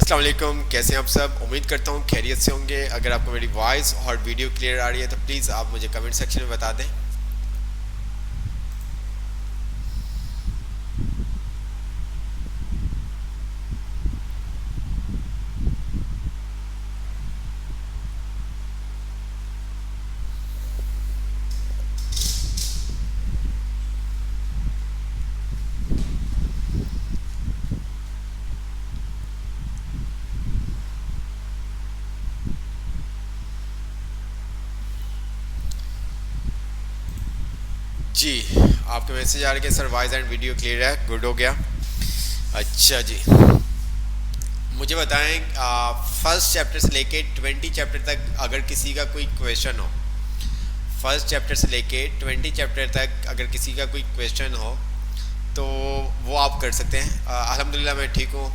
अस्सलाम वालेकुम, कैसे हैं आप सब। उम्मीद करता हूँ खैरियत से होंगे। अगर आपको मेरी वॉइस और वीडियो क्लियर आ रही है तो प्लीज़ आप मुझे कमेंट सेक्शन में बता दें। जी, आपके मैसेज आ रहे हैं sir, voice and video clear है, गुड हो गया। अच्छा जी, मुझे बताएं फर्स्ट चैप्टर से लेके 20 चैप्टर तक अगर किसी का कोई क्वेश्चन हो, फर्स्ट चैप्टर से लेके 20 चैप्टर तक अगर किसी का कोई क्वेश्चन हो तो वो आप कर सकते हैं। अल्हम्दुलिल्लाह मैं ठीक हूँ।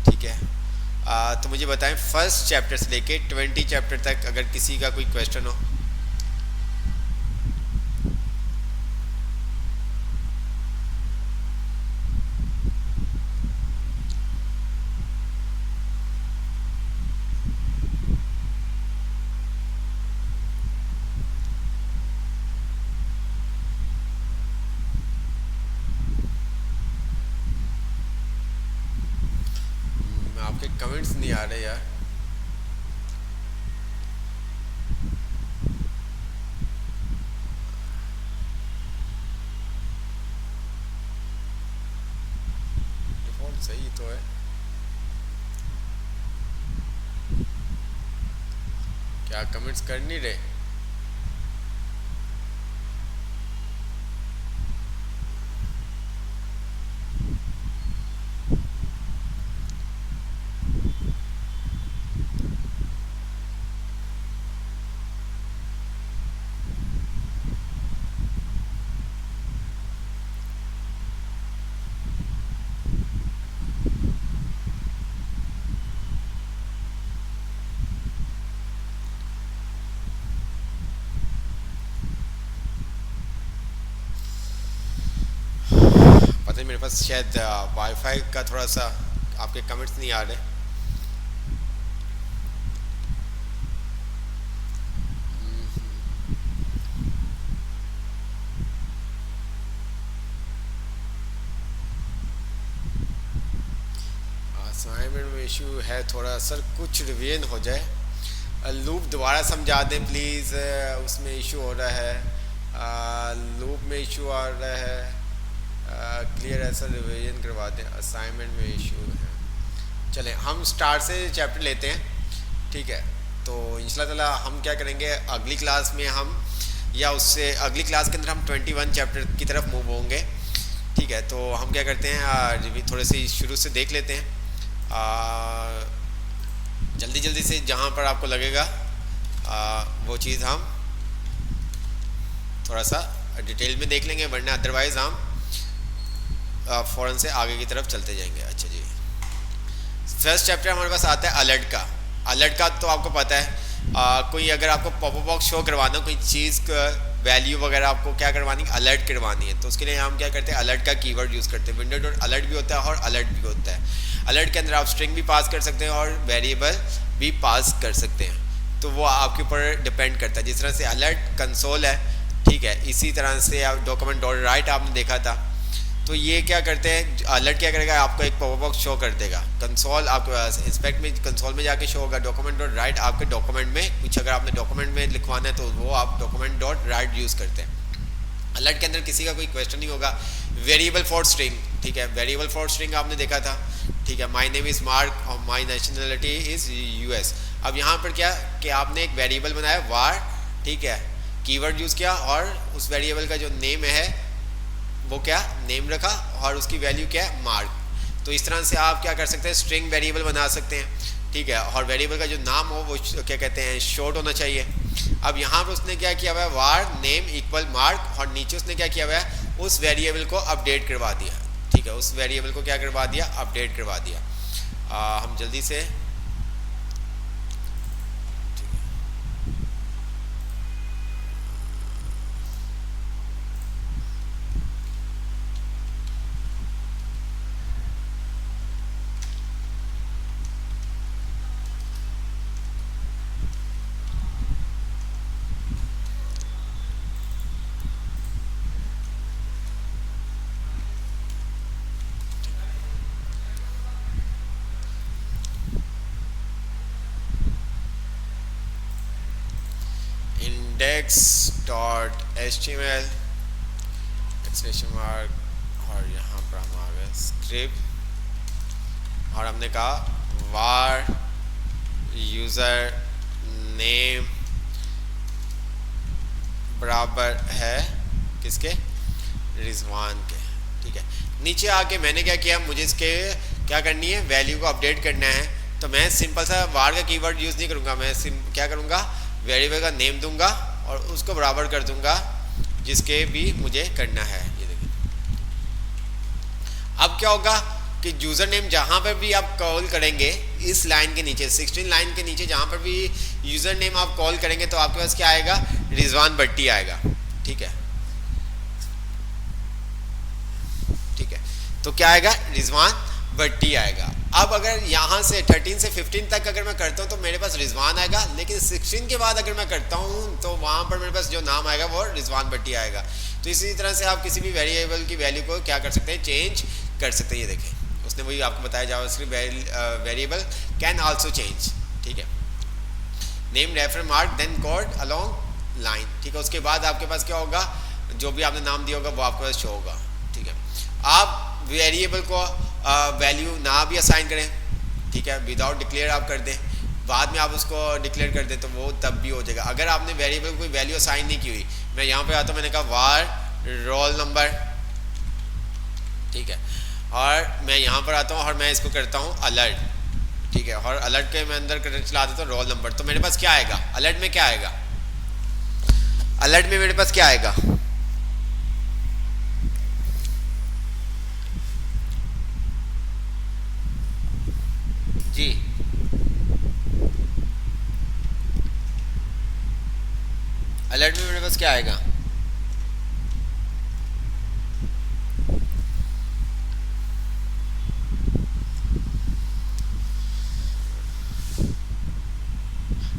ठीक है। तो मुझे बताएं फर्स्ट चैप्टर से लेके 20 चैप्टर तक अगर किसी का कोई क्वेश्चन हो। आपके कमेंट्स नहीं आ रहे यार। डिफ़ॉल्ट सही तो है। क्या कमेंट्स कर नहीं रहे? पता नहीं, मेरे पास शायद वाईफाई का थोड़ा सा आपके कमेंट्स नहीं आ रहे। असाइनमेंट में इशू है थोड़ा सर, कुछ रिवीजन हो जाए। लूप दोबारा समझा दें प्लीज़, उसमें इशू हो रहा है। लूप में इशू आ रहा है। क्लियर है सर, रिवीजन करवा दें, असाइनमेंट में इशू है। चलें हम स्टार्ट से चैप्टर लेते हैं। ठीक है। तो इंशाल्लाह ताला हम क्या करेंगे अगली क्लास में, हम या उससे अगली क्लास के अंदर हम 21 चैप्टर की तरफ मूव होंगे। ठीक है। तो हम क्या करते हैं रिव्यू थोड़े से शुरू से देख लेते हैं। जल्दी जल्दी से जहाँ पर आपको लगेगा वो चीज़ हम थोड़ा सा डिटेल में देख लेंगे, वरना अदरवाइज़ हम फ़ौरन से आगे की तरफ चलते जाएंगे। अच्छा जी, फर्स्ट चैप्टर हमारे पास आता है अलर्ट का। अलर्ट का तो आपको पता है, कोई अगर आपको पॉपअप बॉक्स शो करवाना, कोई चीज़ का वैल्यू वगैरह आपको क्या करवानी है, अलर्ट करवानी है, तो उसके लिए हम क्या करते हैं अलर्ट का कीवर्ड यूज़ करते हैं। विंडो डॉट अलर्ट भी होता है और अलर्ट भी होता है। अलर्ट के अंदर आप स्ट्रिंग भी पास कर सकते हैं और वेरिएबल भी पास कर सकते हैं, तो वो आपके ऊपर डिपेंड करता है। जिस तरह से अलर्ट कंसोल है, ठीक है, इसी तरह से आप डॉक्यूमेंट डॉट राइट आपने देखा था, तो ये क्या करते हैं अलर्ट क्या करेगा, आपको एक पॉपअप बॉक्स शो कर देगा। कंसोल आपको इंस्पेक्ट में कंसोल में जाके शो होगा। डॉक्यूमेंट डॉट राइट आपके डॉक्यूमेंट में कुछ अगर आपने डॉक्यूमेंट में लिखवाना है तो वो आप डॉक्यूमेंट डॉट राइट यूज़ करते हैं। अलर्ट के अंदर किसी का कोई क्वेश्चन नहीं होगा। वेरिएबल फॉर स्ट्रिंग, ठीक है, वेरिएबल फॉर स्ट्रिंग आपने देखा था। ठीक है, माई नेम इज़ मार्क और माई नेशनलिटी इज़ यूएस। अब यहाँ पर क्या कि आपने एक वेरिएबल बनाया वार, ठीक है, कीवर्ड यूज़ किया और उस वेरिएबल का जो नेम है वो क्या नेम रखा और उसकी वैल्यू क्या है मार्क। तो इस तरह से आप क्या कर सकते हैं स्ट्रिंग वेरिएबल बना सकते हैं। ठीक है, और वेरिएबल का जो नाम हो वो क्या कहते हैं शॉर्ट होना चाहिए। अब यहाँ पर उसने क्या किया हुआ है वार नेम इक्वल मार्क, और नीचे उसने क्या किया हुआ है उस वेरिएबल को अपडेट करवा दिया। ठीक है, उस वेरिएबल को क्या करवा दिया अपडेट करवा दिया। हम जल्दी से index.html एक्सक्लेमेशन मार्क और यहाँ पर हम आ गए स्क्रिप्ट और हमने कहा var यूज़र नेम बराबर है किसके, रिजवान के। ठीक है, नीचे आके मैंने क्या किया, मुझे इसके क्या करनी है, वैल्यू को अपडेट करना है। तो मैं सिंपल सा var का कीवर्ड यूज़ नहीं करूँगा, मैं क्या करूँगा, वेरिएबल का नेम दूंगा और उसको बराबर कर दूंगा जिसके भी मुझे करना है। ये देखिए, अब क्या होगा कि यूज़र नेम जहाँ पर भी आप कॉल करेंगे इस लाइन के नीचे 16 लाइन के नीचे जहाँ पर भी यूज़र नेम आप कॉल करेंगे तो आपके पास क्या आएगा, रिजवान भट्टी आएगा। ठीक है, ठीक है, तो क्या आएगा, रिजवान भट्टी आएगा। अब अगर यहाँ से 13 से 15 तक अगर मैं करता हूँ तो मेरे पास रिजवान आएगा, लेकिन 16 के बाद अगर मैं करता हूँ तो वहाँ पर मेरे पास जो नाम आएगा वो रिजवान भट्टी आएगा। तो इसी तरह से आप किसी भी वेरिएबल की वैल्यू को क्या कर सकते हैं, चेंज कर सकते हैं। ये देखें, उसने वही आपको बताया, JavaScript variable can also change. ठीक है, name refer mark then code along line. ठीक है, उसके बाद आपके पास क्या होगा, जो भी आपने नाम दिया होगा वो आपके पास शो होगा। ठीक है, आप वेरिएबल को वैल्यू ना भी असाइन करें, ठीक है, विदाउट डिक्लेयर आप कर दें, बाद में आप उसको डिक्लेयर कर दें तो वो तब भी हो जाएगा। अगर आपने वेरिएबल को कोई वैल्यू असाइन नहीं की हुई, मैं यहाँ पे आता हूँ, मैंने कहा var रोल नंबर, ठीक है, और मैं यहाँ पर आता हूँ और मैं इसको करता हूँ अलर्ट। ठीक है, और अलर्ट के मैं अंदर करने चला देता हूँ रोल नंबर। तो मेरे पास क्या आएगा, अलर्ट में क्या आएगा, अलर्ट में मेरे पास क्या आएगा, जी अलर्ट में मेरे पास क्या आएगा,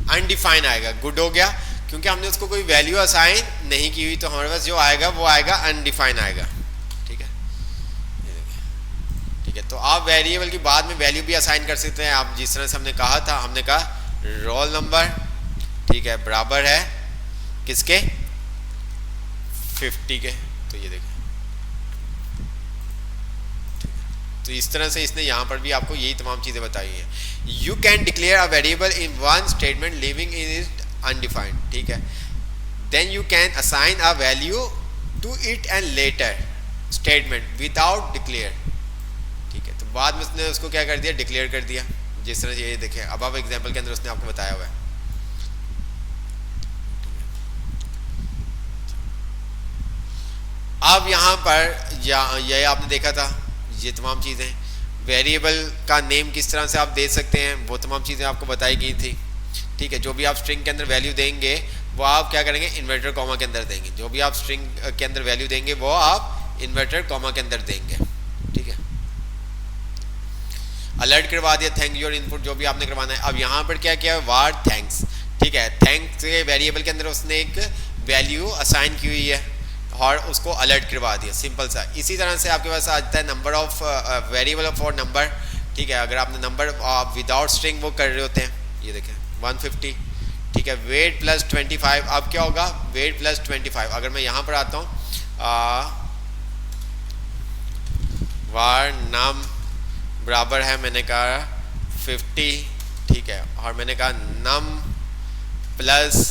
अनडिफाइंड आएगा। गुड हो गया, क्योंकि हमने उसको कोई वैल्यू असाइन नहीं की हुई, तो हमारे पास जो आएगा वो आएगा अनडिफाइंड आएगा। ठीक है, ठीक है, तो आप वेरिएबल की बाद में वैल्यू भी असाइन कर सकते हैं। आप जिस तरह से हमने कहा था, हमने कहा रोल नंबर, ठीक है, बराबर है किसके, 50 के। तो ये देखें, तो इस तरह से इसने यहाँ पर भी आपको यही तमाम चीज़ें बताई हैं। You can declare a variable in one statement living in it undefined. ठीक है, then you can assign a value to it and later statement without declare. ठीक है, तो बाद में उसने उसको क्या कर दिया, डिक्लेयर कर दिया। जिस तरह से ये देखें, अब आप एग्जाम्पल के अंदर उसने आपको बताया हुआ है। अब यहाँ पर ये आपने देखा था, ये तमाम चीज़ें, वेरिएबल का नेम किस तरह से आप दे सकते हैं, वो तमाम चीज़ें आपको बताई गई थी। ठीक है, जो भी आप स्ट्रिंग के अंदर वैल्यू देंगे वो आप क्या करेंगे, इन्वर्टर कॉमा के अंदर देंगे। जो भी आप स्ट्रिंग के अंदर वैल्यू देंगे वो आप इन्वर्टर कॉमा के अंदर देंगे। ठीक है, अलर्ट करवा दिया, थैंक योर इनपुट, जो भी आपने करवाना है। अब यहाँ पर क्या किया, वार थैंक्स। ठीक है, थैंक्स के वेरिएबल के अंदर उसने एक वैल्यू असाइन की हुई है और उसको अलर्ट करवा दिया, सिंपल सा। इसी तरह से आपके पास आता है number of variable for number. ठीक है, अगर आपने नंबर आप विदाउट स्ट्रिंग वो कर रहे होते हैं, ये देखें 150। ठीक है, वेट प्लस 25। अब क्या होगा, वेट प्लस 25। अगर मैं यहाँ पर आता हूँ, वार नम बराबर है, मैंने कहा 50। ठीक है, और मैंने कहा नम प्लस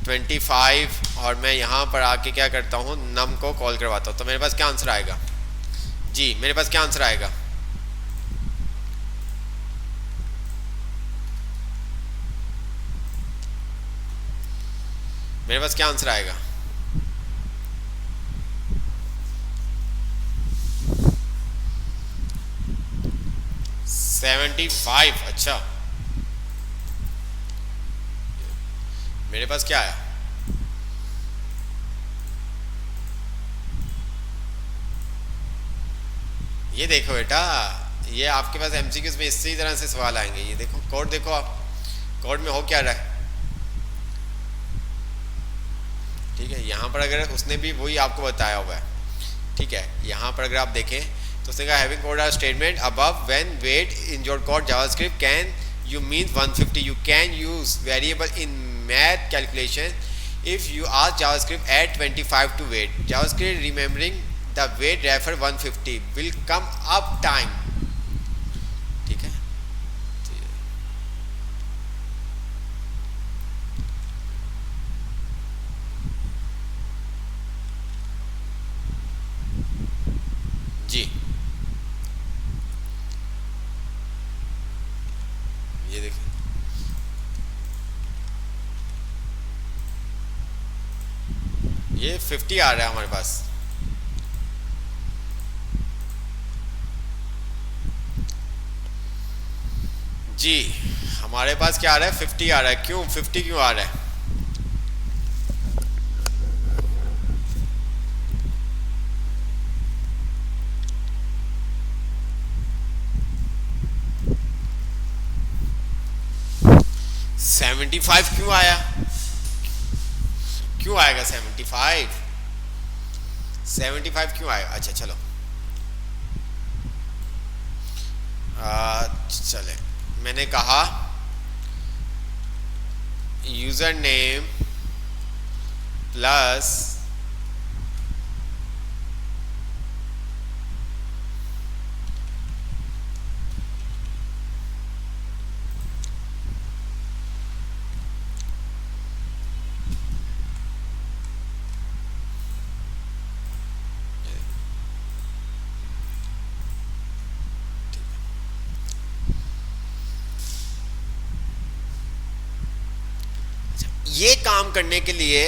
25 और मैं यहाँ पर आके क्या करता हूँ, नम को कॉल करवाता हूँ। तो मेरे पास क्या आंसर आएगा जी, मेरे पास क्या आंसर आएगा, मेरे पास क्या आंसर आएगा, $75। अच्छा, मेरे पास क्या आया, ये देखो बेटा, ये आपके पास एमसीक्यूज में इसी तरह से सवाल आएंगे। ये देखो कोड, देखो आप कोड में हो क्या रहा है। ठीक है, यहाँ पर अगर उसने भी वही आपको बताया हुआ है। ठीक है, यहाँ पर अगर आप देखें तो उसने कहा having code or statement above when wait in your code JavaScript can you mean 150, you can use variable in math calculation If you ask JavaScript add 25 to weight, JavaScript remembering the weight refer 150 will come up time. ठीक है, जी ये देखिए, ये 50 आ रहा है हमारे पास। जी हमारे पास क्या आ रहा है, 50 आ रहा है। क्यों 50 क्यों आ रहा है? सेवेंटी फाइव क्यों आया? क्यों आएगा 75? 75 क्यों आएगा? अच्छा चलो चले, मैंने कहा यूजर नेम प्लस ये काम करने के लिए,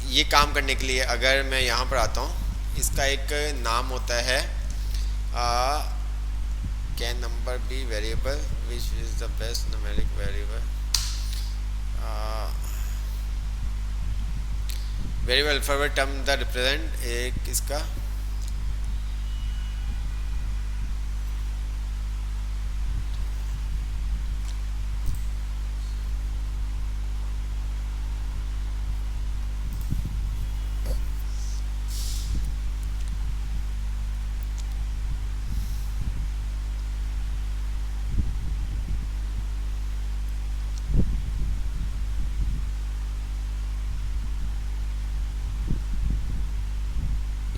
ये काम करने के लिए अगर मैं यहाँ पर आता हूँ, इसका एक नाम होता है can number be variable which is the best numeric variable, variable alphabet term the represent, एक इसका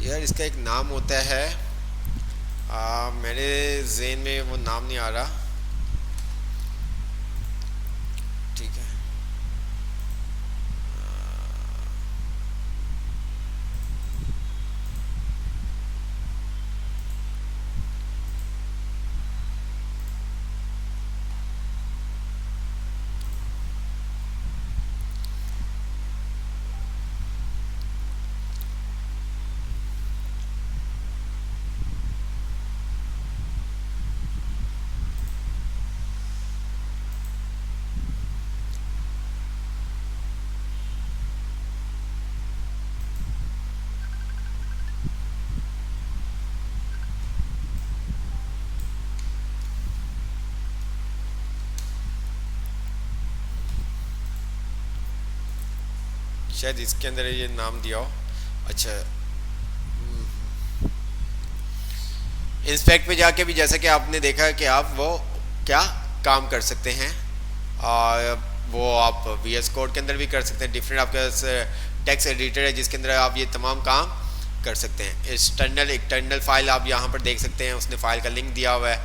यार इसका एक नाम होता है, मेरे ज़हन में वो नाम नहीं आ रहा। ठीक है, शायद इसके अंदर ये नाम दिया हो। अच्छा, इंस्पेक्ट पे जाके भी जैसा कि आपने देखा कि आप वो क्या काम कर सकते हैं, और वो आप VS कोड के अंदर भी कर सकते हैं। डिफरेंट आपके पास टेक्स्ट एडिटर है जिसके अंदर आप ये तमाम काम कर सकते हैं। एक्सटर्नल फाइल आप यहाँ पर देख सकते हैं, उसने फाइल का लिंक दिया हुआ है।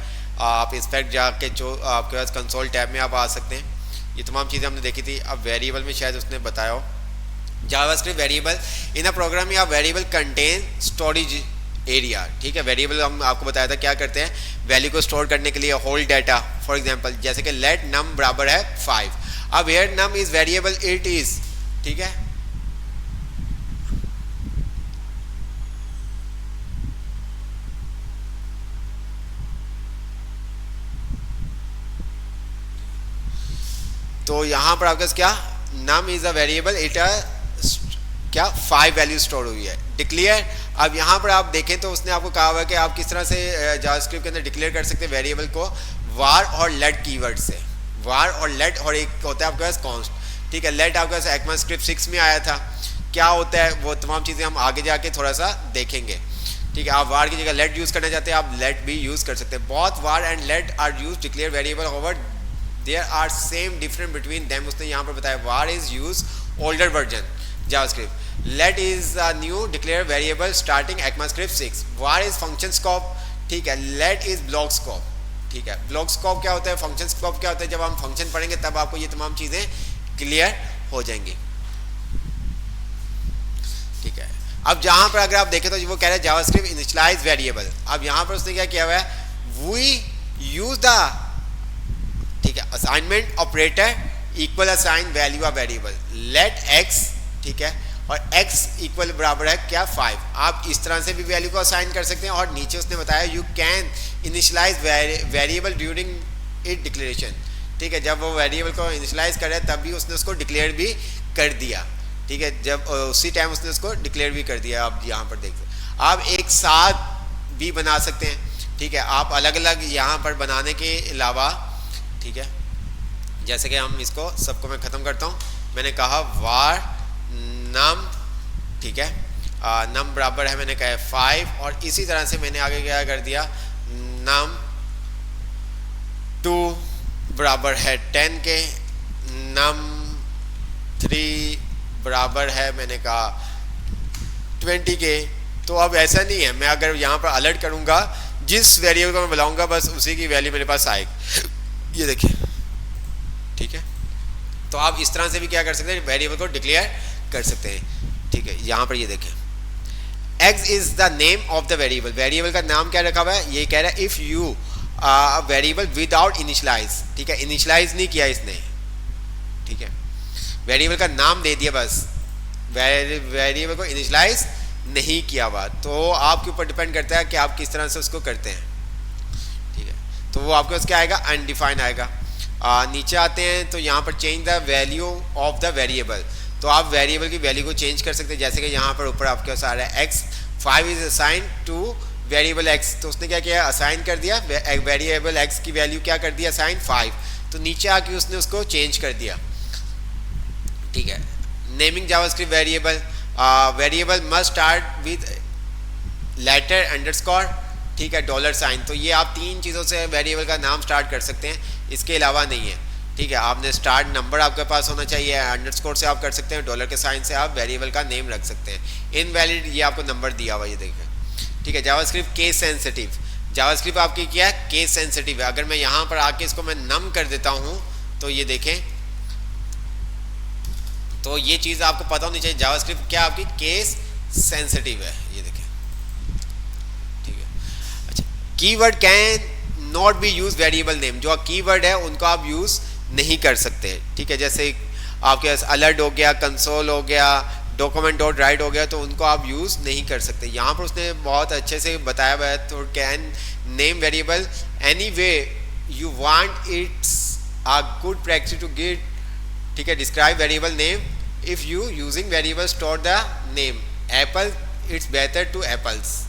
आप इंस्पेक्ट जाके जो आपके पास कंसोल टैब में आप आ सकते हैं। ये तमाम चीज़ें हमने देखी थी। अब वेरिएबल में शायद उसने बताया हो, JavaScript variable in a program या वेरिएबल कंटेन स्टोरेज एरिया। ठीक है, वेरिएबल हम आपको बताया था क्या करते हैं, वैल्यू को स्टोर करने के लिए होल्ड डाटा। फॉर एग्जांपल जैसे कि लेट नम बराबर है 5, अब here num is variable it is. ठीक है, तो यहां पर आपके क्या, num is a variable, it क्या 5 वैल्यू स्टोर हुई है। डिक्लेयर, अब यहाँ पर आप देखें तो उसने आपको कहा हुआ है कि आप किस तरह से जावास्क्रिप्ट के अंदर डिक्लेयर कर सकते हैं वेरिएबल को, वार और लेट कीवर्ड से। वार और लेट, और एक होता है आपके पास कॉन्स्ट। ठीक है, लेट आपके पास ECMAScript 6 में आया था, क्या होता है वो तमाम चीज़ें हम आगे जाके थोड़ा सा देखेंगे। ठीक है, आप वार की जगह लेट यूज़ करना चाहते हैं, आप लेट भी यूज़ कर सकते हैं। Both var and let are use declare variable, however there are same different between them. उसने यहाँ पर बताया var is use older version JavaScript. Let is a new declare variable starting ECMAScript 6. Var is function scope, ठीक है. Let is block scope, ठीक है. Block scope क्या होता है, फंक्शन स्कोप क्या होता है, जब हम फंक्शन पढ़ेंगे तब आपको ये तमाम चीजें क्लियर हो जाएंगी, ठीक है. अब जहां पर अगर आप देखें तो वो कह रहे हैं जावास्क्रिप्ट इनिशियलाइज वेरिएबल. अब यहां पर उसने क्या किया हुआ है, वी यूज द, ठीक है, assignment operator equal assign value of variable let x, ठीक है, और x इक्वल बराबर है क्या 5. आप इस तरह से भी वैल्यू को असाइन कर सकते हैं. और नीचे उसने बताया you can initialise variable during it declaration, ठीक है. जब वो वेरिएबल को इनिशियलाइज करे तब भी उसने उसको डिक्लेयर भी कर दिया, ठीक है. जब उसी टाइम उसने उसको डिक्लेयर भी कर दिया. आप यहाँ पर देखते हैं आप एक साथ भी बना सकते हैं, ठीक है. आप अलग अलग यहाँ पर बनाने के अलावा, ठीक है, जैसे कि हम इसको सबको मैं ख़त्म करता हूँ. मैंने कहा वार नम, ठीक है, नम बराबर है, मैंने कहा 5, और इसी तरह से मैंने आगे क्या कर दिया, नम 2 बराबर है 10 के, नम 3 बराबर है मैंने कहा 20 के. तो अब ऐसा नहीं है, मैं अगर यहाँ पर अलर्ट करूँगा जिस वेरिएबल को मैं बुलाऊंगा बस उसी की वैल्यू मेरे पास आएगी. ये देखिए, ठीक है. तो आप इस तरह से भी क्या कर सकते हैं, वेरिएबल को डिक्लेयर कर सकते हैं, ठीक है. यहाँ पर ये देखें, x is the name of the variable. Variable का नाम क्या रखा हुआ है, ये कह रहा है if you variable without initialise, ठीक है. इनिशियलाइज नहीं किया इसने, ठीक है. वेरिएबल का नाम दे दिया बस, वेरिएबल को इनिशियलाइज नहीं किया हुआ. तो आपके ऊपर डिपेंड करता है कि आप किस तरह से उसको करते हैं, ठीक है. तो वो आपके पास क्या आएगा, अनडिफाइंड आएगा. नीचे आते हैं तो यहाँ पर change the value of the variable. तो आप वेरिएबल की वैल्यू को चेंज कर सकते हैं. जैसे कि यहाँ पर ऊपर आपके पास आ रहा है x 5 is assign two variable x. तो उसने क्या किया, असाइन कर दिया वेरिएबल x की वैल्यू क्या कर दिया, असाइन 5. तो नीचे आके उसने उसको चेंज कर दिया, ठीक है. Naming JavaScript variable, variable must start with letter underscore, ठीक है, डॉलर साइन. तो ये आप 3 चीज़ों से वेरिएबल का नाम स्टार्ट कर सकते हैं, इसके अलावा नहीं है, ठीक है. आपने स्टार्ट नंबर आपके पास होना चाहिए, अंडरस्कोर से आप कर सकते हैं, डॉलर के साइन से आप वेरिएबल का नेम रख सकते हैं. इनवैलिड ये आपको नंबर दिया हुआ, ये देखें, ठीक है. जावास्क्रिप्ट केस सेंसिटिव, जावास्क्रिप्ट आपकी क्या है, केस सेंसिटिव है. अगर मैं यहाँ पर आके इसको मैं नम कर देता हूँ तो ये देखें, तो ये चीज़ आपको पता होनी चाहिए, जावास्क्रिप्ट क्या आपकी केस सेंसिटिव है, ये देखें, ठीक है. अच्छा, keyword can not be use variable name. जो कीवर्ड है उनको आप यूज नहीं कर सकते, ठीक है. जैसे आपके पास अलर्ट हो गया, कंसोल हो गया, डॉक्यूमेंट डॉट राइट हो गया, तो उनको आप यूज नहीं कर सकते. यहाँ पर उसने बहुत अच्छे से बताया हुआ है. तो can name variable any way you want, it's a good practice to get, ठीक है, describe variable name if you using variable store the name. Apple it's better to apples,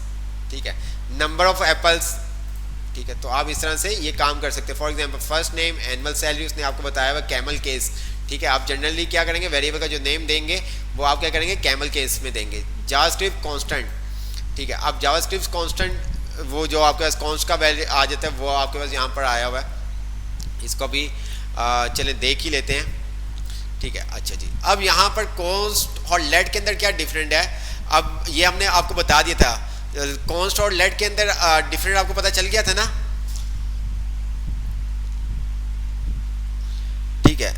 ठीक है. नंबर ऑफ एप्पल्स, ठीक है. तो आप इस तरह से ये काम कर सकते हैं. For example first name, annual salary उसने आपको बताया हुआ कैमल केस, ठीक है. आप जनरली क्या करेंगे, वेरिएबल का जो नेम देंगे वो आप क्या करेंगे, कैमल केस में देंगे. जावास्क्रिप्ट कांस्टेंट, ठीक है. अब जावास्क्रिप्ट कांस्टेंट वो जो आपके पास कॉन्स्ट का वैल्यू आ जाता है वो आपके पास यहाँ पर आया हुआ है. इसको भी चले देख ही लेते हैं, ठीक है. अच्छा जी, अब यहाँ पर कॉन्स्ट और लेट के अंदर क्या डिफरेंट है, अब ये हमने आपको बता दिया था. कॉन्स्ट और लेट के अंदर डिफरेंट आपको पता चल गया था ना, ठीक है.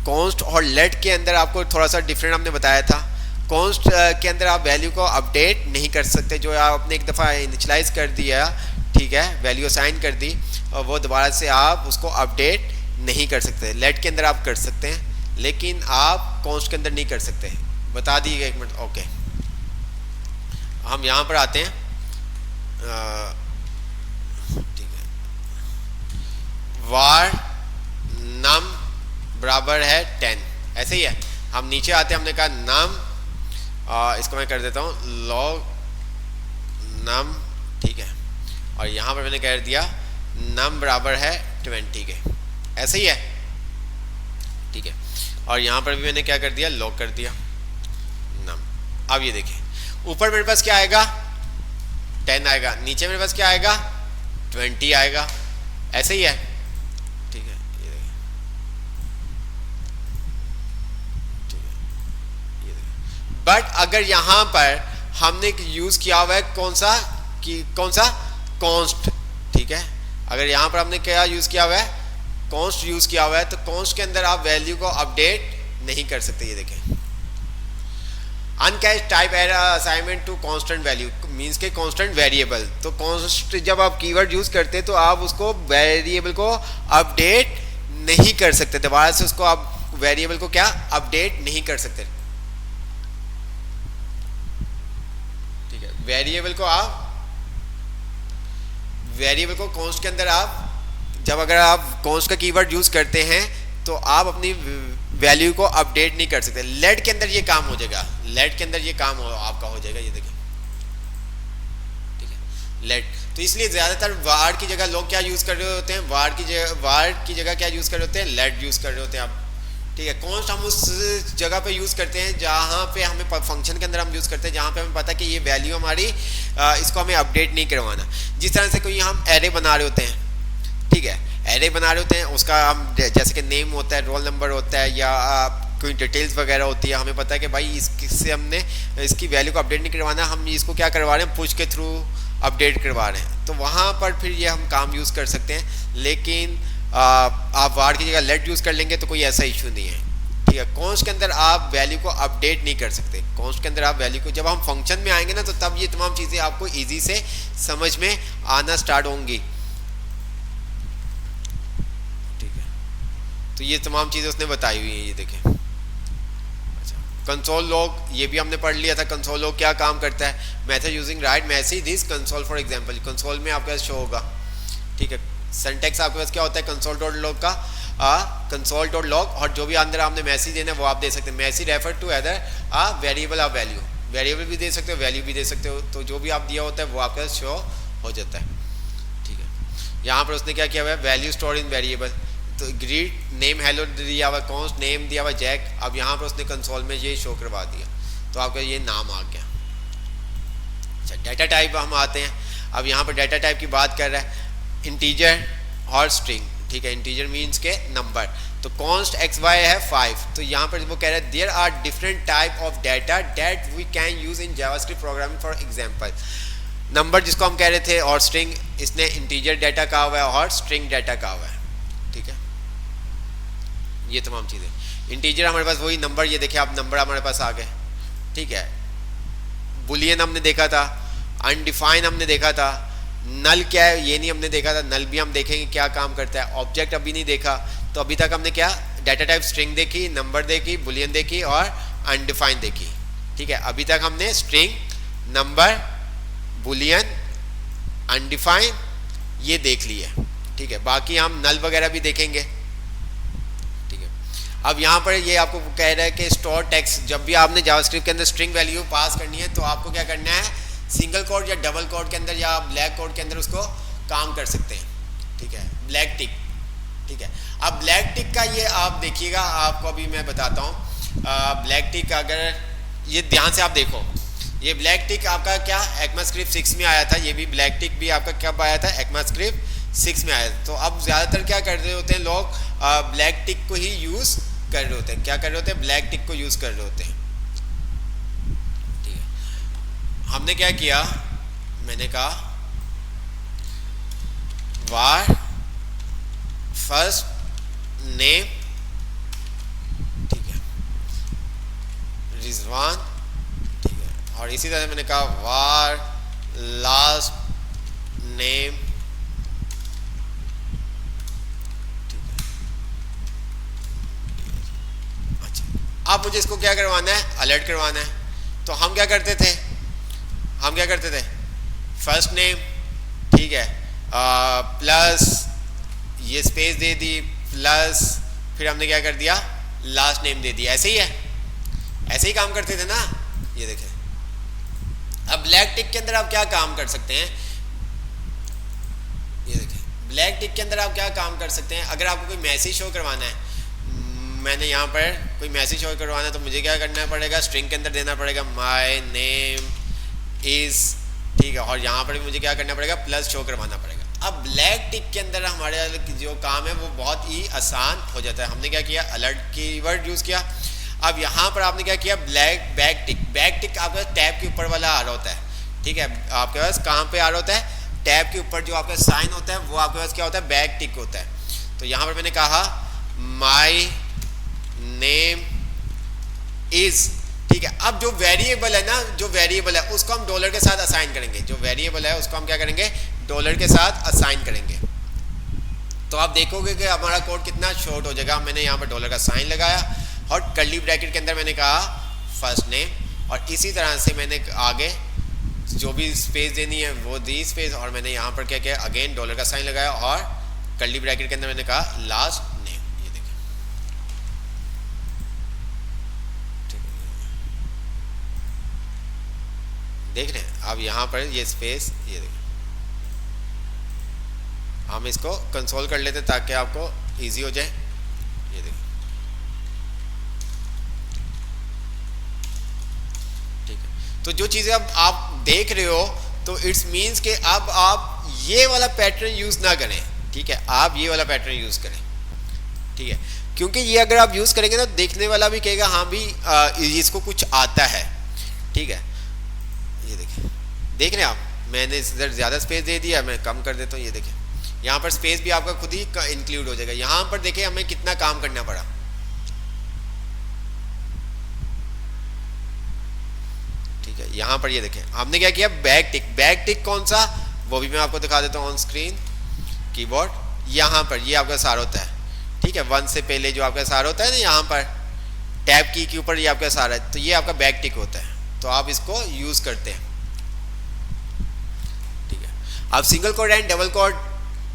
कॉन्स्ट और लेट के अंदर आपको थोड़ा सा डिफरेंट हमने बताया था. कॉन्स्ट के अंदर आप वैल्यू को अपडेट नहीं कर सकते. जो आपने एक दफ़ा इनिशियलाइज कर दिया, ठीक है, वैल्यू असाइन कर दी, और वो दोबारा से आप उसको अपडेट नहीं कर सकते. लेट के अंदर आप कर सकते हैं, लेकिन आप कॉन्स्ट के अंदर नहीं कर सकते. बता दीजिएगा, एक मिनट. ओके, हम यहाँ पर आते हैं, ठीक है. वार नम बराबर है 10, ऐसे ही है. हम नीचे आते हैं, हमने कहा नम, इसको मैं कर देता हूँ लॉग नम, ठीक है. और यहाँ पर मैंने कह दिया नम बराबर है 20 के, ऐसे ही है, ठीक है. और यहाँ पर भी मैंने क्या कर दिया, लॉग कर दिया नम. अब ये देखिए, ऊपर मेरे पास क्या आएगा, 10 आएगा, नीचे मेरे पास क्या आएगा, 20 आएगा, ऐसे ही है, ठीक है. ये देखिए, ठीक है. बट अगर यहाँ पर हमने यूज किया हुआ है कौन सा कॉन्स्ट, ठीक है, अगर यहाँ पर हमने क्या यूज किया हुआ है, कॉन्स्ट यूज किया हुआ है, तो कॉन्स्ट के अंदर आप वैल्यू को अपडेट नहीं कर सकते। ये देखें, uncaught type error assignment to constant value means के कांस्टेंट वेरिएबल। तो कांस्ट जब आप कीवर्ड यूज करते हैं तो आप उसको वेरिएबल को अपडेट नहीं कर सकते, दोबारा से उसको आप वेरिएबल को क्या अपडेट नहीं कर सकते, ठीक है। वेरिएबल को कांस्ट के अंदर आप जब अगर आप कांस्ट का कीवर्ड यूज करते हैं तो आप अपनी वैल्यू को अपडेट नहीं कर सकते। लेट के अंदर ये काम हो जाएगा, लेट के अंदर ये काम आपका हो जाएगा, ये देखिए, ठीक है, लेट। तो इसलिए ज्यादातर वार्ड की जगह लोग क्या यूज कर रहे होते हैं, वार्ड की जगह क्या यूज कर रहे होते हैं, लेट यूज कर रहे होते हैं आप, ठीक है। कॉन्स्ट हम उस जगह पे यूज करते हैं जहाँ पे हमें फंक्शन के अंदर हम यूज करते हैं जहाँ पे हमें पता है कि ये वैल्यू हमारी इसको हमें अपडेट नहीं करवाना। जिस तरह से कोई हम एरे बना रहे होते हैं, ठीक है, एरे बना रहे होते हैं, उसका हम जैसे कि नेम होता है, रोल नंबर होता है, या कोई डिटेल्स वगैरह होती है, हमें पता है कि भाई इससे हमने इसकी वैल्यू को अपडेट नहीं करवाना, हम इसको क्या करवा रहे हैं, पुश के थ्रू अपडेट करवा रहे हैं, तो वहाँ पर फिर ये हम काम यूज़ कर सकते हैं। लेकिन आप वार्ड की जगह लेट यूज़ कर लेंगे तो कोई ऐसा इशू नहीं है, ठीक है। कॉन्स्ट के अंदर आप वैल्यू को अपडेट नहीं कर सकते, कॉन्स्ट के अंदर आप वैल्यू को, जब हम फंक्शन में आएंगे ना तो तब ये तमाम चीज़ें आपको ईजी से समझ में आना स्टार्ट होंगी, तो ये तमाम चीज़ें उसने बताई हुई है, ये देखें। अच्छा, कंसोल लॉग ये भी हमने पढ़ लिया था। कंसोल लॉग क्या काम करता है, method using right message this console for example, console में आपके पास शो होगा, ठीक है। सिंटैक्स आपके पास क्या होता है कंसोल डॉट लॉग का, कंसोल डॉट लॉग, और जो भी अंदर आपने मैसेज देना है वो आप दे सकते हैं। Message refer to other variable of value, variable भी दे सकते हो, वैल्यू भी दे सकते हो, तो जो भी आप दिया होता है वो आपके पास शो हो जाता है, ठीक है। यहाँ पर उसने क्या किया हुआ है, वैल्यू स्टोर इन वेरिएबल, तो ग्रीट नेम हेलो दिया हुआ, कॉन्स्ट नेम दिया हुआ जैक, अब यहाँ पर उसने कंसोल में ये शो करवा दिया, तो आपका ये नाम आ गया। अच्छा, डाटा टाइप हम आते हैं, अब यहाँ पर डाटा टाइप की बात कर रहा है, इंटीजर और स्ट्रिंग, ठीक है। इंटीजर मीन्स के नंबर, तो कॉन्स्ट एक्स वाई है 5, तो यहाँ पर वो कह रहा है there are different type of data that we can use in JavaScript programming for example. Number जिसको हम कह रहे थे और स्ट्रिंग, इसने इंटीजर डाटा कहा हुआ है और स्ट्रिंग डाटा कहा हुआ है, ठीक है। ये तमाम चीज़ें, इंटीजर हमारे पास वही नंबर, ये देखिए आप नंबर हमारे पास आ गए, ठीक है। बुलियन हमने देखा था, अनडिफाइन हमने देखा था, नल क्या है ये नहीं हमने देखा था, नल भी हम देखेंगे क्या काम करता है। ऑब्जेक्ट अभी नहीं देखा, तो अभी तक हमने क्या डाटा टाइप स्ट्रिंग देखी, नंबर देखी, बुलियन देखी और अनडिफाइन देखी, ठीक है। अभी तक हमने स्ट्रिंग, नंबर, बुलियन, अनडिफाइन ये देख लिया, ठीक है। बाकी हम नल वगैरह भी देखेंगे, ठीक है। अब यहाँ पर ये आपको कह रहा है कि स्टोर टेक्स्ट, जब भी आपने जावास्क्रिप्ट के अंदर स्ट्रिंग वैल्यू पास करनी है तो आपको क्या करना है, सिंगल कोड या डबल कोड के अंदर या ब्लैक कोड के अंदर उसको काम कर सकते हैं, ठीक है। ब्लैक टिक, ठीक है। अब ब्लैक टिक का ये आप देखिएगा, आपको अभी मैं बताता हूँ। ब्लैक टिक अगर ये ध्यान से आप देखो, ये ब्लैक टिक आपका क्या ECMAScript 6 में आया था, ये भी ब्लैक टिक भी आपका कब आया था, ECMAScript 6 में आया था। तो अब ज़्यादातर क्या कर रहे होते हैं लोग, ब्लैक टिक को ही यूज़ कर रहे होते हैं, क्या कर रहे होते हैं, ब्लैक टिक को यूज़ कर रहे होते हैं, ठीक है। हमने क्या किया, मैंने कहा वार फर्स्ट नेम, ठीक है, रिजवान, ठीक है। और इसी तरह मैंने कहा वार लास्ट नेम, ठीक है। अच्छा, अब मुझे इसको क्या करवाना है, अलर्ट करवाना है। तो हम क्या करते थे, फर्स्ट नेम, ठीक है, प्लस ये स्पेस दे दी, प्लस फिर हमने क्या कर दिया, लास्ट नेम दे दिया। ऐसे ही है, ऐसे ही काम करते थे ना, ये देखें। अब ब्लैक टिक के अंदर आप क्या काम कर सकते हैं, ये देखें। ब्लैक टिक के अंदर आप क्या काम कर सकते हैं, अगर आपको कोई मैसेज शो करवाना है, मैंने यहाँ पर कोई मैसेज शो करवाना है तो मुझे क्या करना पड़ेगा, स्ट्रिंग के अंदर देना पड़ेगा माई नेम इज, ठीक है। और यहाँ पर भी मुझे क्या करना पड़ेगा, प्लस शो करवाना पड़ेगा। अब ब्लैक टिक के अंदर हमारे जो काम है वो बहुत ही आसान हो जाता है। हमने क्या किया, अलर्ट कीवर्ड यूज़ किया। अब यहाँ पर आपने क्या किया, बैक टिक। बैक टिक आपका टैब के ऊपर वाला आ रहा होता है, ठीक है। आपके पास कहाँ पे आ रहा होता है, टैब के ऊपर जो आपका साइन होता है वो आपके पास क्या होता है, बैक टिक होता है। तो यहाँ पर मैंने कहा माई नेम इज, ठीक है। अब जो वेरिएबल है ना, जो वेरिएबल है उसको हम डॉलर के साथ असाइन करेंगे। जो वेरिएबल है उसको हम क्या करेंगे, डॉलर के साथ असाइन करेंगे। तो आप देखोगे कि हमारा कोड कितना शॉर्ट हो जाएगा। मैंने यहाँ पर डॉलर का साइन लगाया और कर्ली ब्रैकेट के अंदर मैंने कहा फर्स्ट नेम, और इसी तरह से मैंने आगे जो भी स्पेस देनी है वो दी स्पेस, और मैंने यहाँ पर क्या किया, अगेन डॉलर का साइन लगाया और कर्ली ब्रैकेट के अंदर मैंने कहा लास्ट नेम। ये देखिए, देख रहे हैं अब यहाँ पर ये स्पेस, ये देखिए। हम इसको कंसोल कर लेते ताकि आपको इजी हो जाए। ये देखिए, ठीक है। तो जो चीज़ें अब आप देख रहे हो तो इट्स मीन्स कि अब आप ये वाला पैटर्न यूज़ ना करें, ठीक है। आप ये वाला पैटर्न यूज़ करें, ठीक है, क्योंकि ये अगर आप यूज़ करेंगे तो देखने वाला भी कहेगा हाँ भी इसको कुछ आता है, ठीक है। ये देखिए, देख रहे हैं आप, मैंने इधर ज़्यादा स्पेस दे दिया, मैं कम कर देता हूँ। ये देखिए, यहाँ पर स्पेस भी आपका खुद ही इंक्लूड हो जाएगा। यहाँ पर देखिए हमें कितना काम करना पड़ा, ठीक है। यहाँ पर ये देखें हमने क्या किया, बैक टिक। बैक टिक कौन सा, वो भी मैं आपको दिखा देता हूँ ऑन स्क्रीन। कीबोर्ड, यहाँ पर ये आपका सार होता है, ठीक है। 1 से पहले जो आपका सार होता है ना, यहाँ पर टैब की के ऊपर ये आपका सार है, तो ये आपका बैक टिक होता है। तो आप इसको यूज करते हैं, ठीक है। अब single quote and double quote,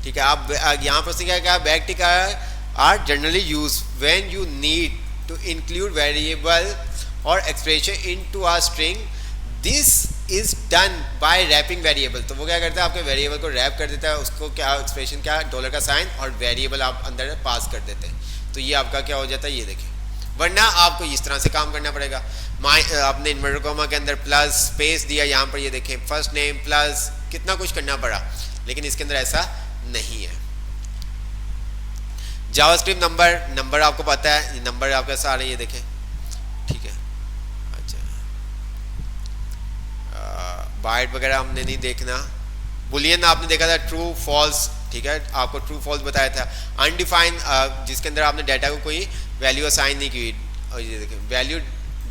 ठीक है। आप यहाँ पर क्या क्या, back tick are generally use when you need to include variable और expression into a string. This is done by wrapping variable. तो वो क्या करता है, आपके वेरिएबल को रैप कर देता है, उसको क्या एक्सप्रेशन क्या, डॉलर का साइन और वेरिएबल आप अंदर पास कर देते हैं। तो ये आपका क्या हो जाता है, ये देखिए। वरना आपको इस तरह से काम करना पड़ेगा। आपने इन्वर्टर कॉमा के अंदर प्लस स्पेस दिया, यहाँ पर ये देखें फर्स्ट नेम प्लस, कितना कुछ करना पड़ा, लेकिन इसके अंदर ऐसा नहीं है। जावास्क्रिप्ट नंबर आपको पता है, ये नंबर आपके सारे ये देखें, ठीक है। अच्छा, बाइट वगैरह हमने नहीं देखना। बुलियन आपने देखा था ट्रू फॉल्स, ठीक है, आपको ट्रू फॉल्स बताया था। अनडिफाइन जिसके अंदर आपने डाटा को कोई वैल्यू असाइन नहीं की, और ये देखें value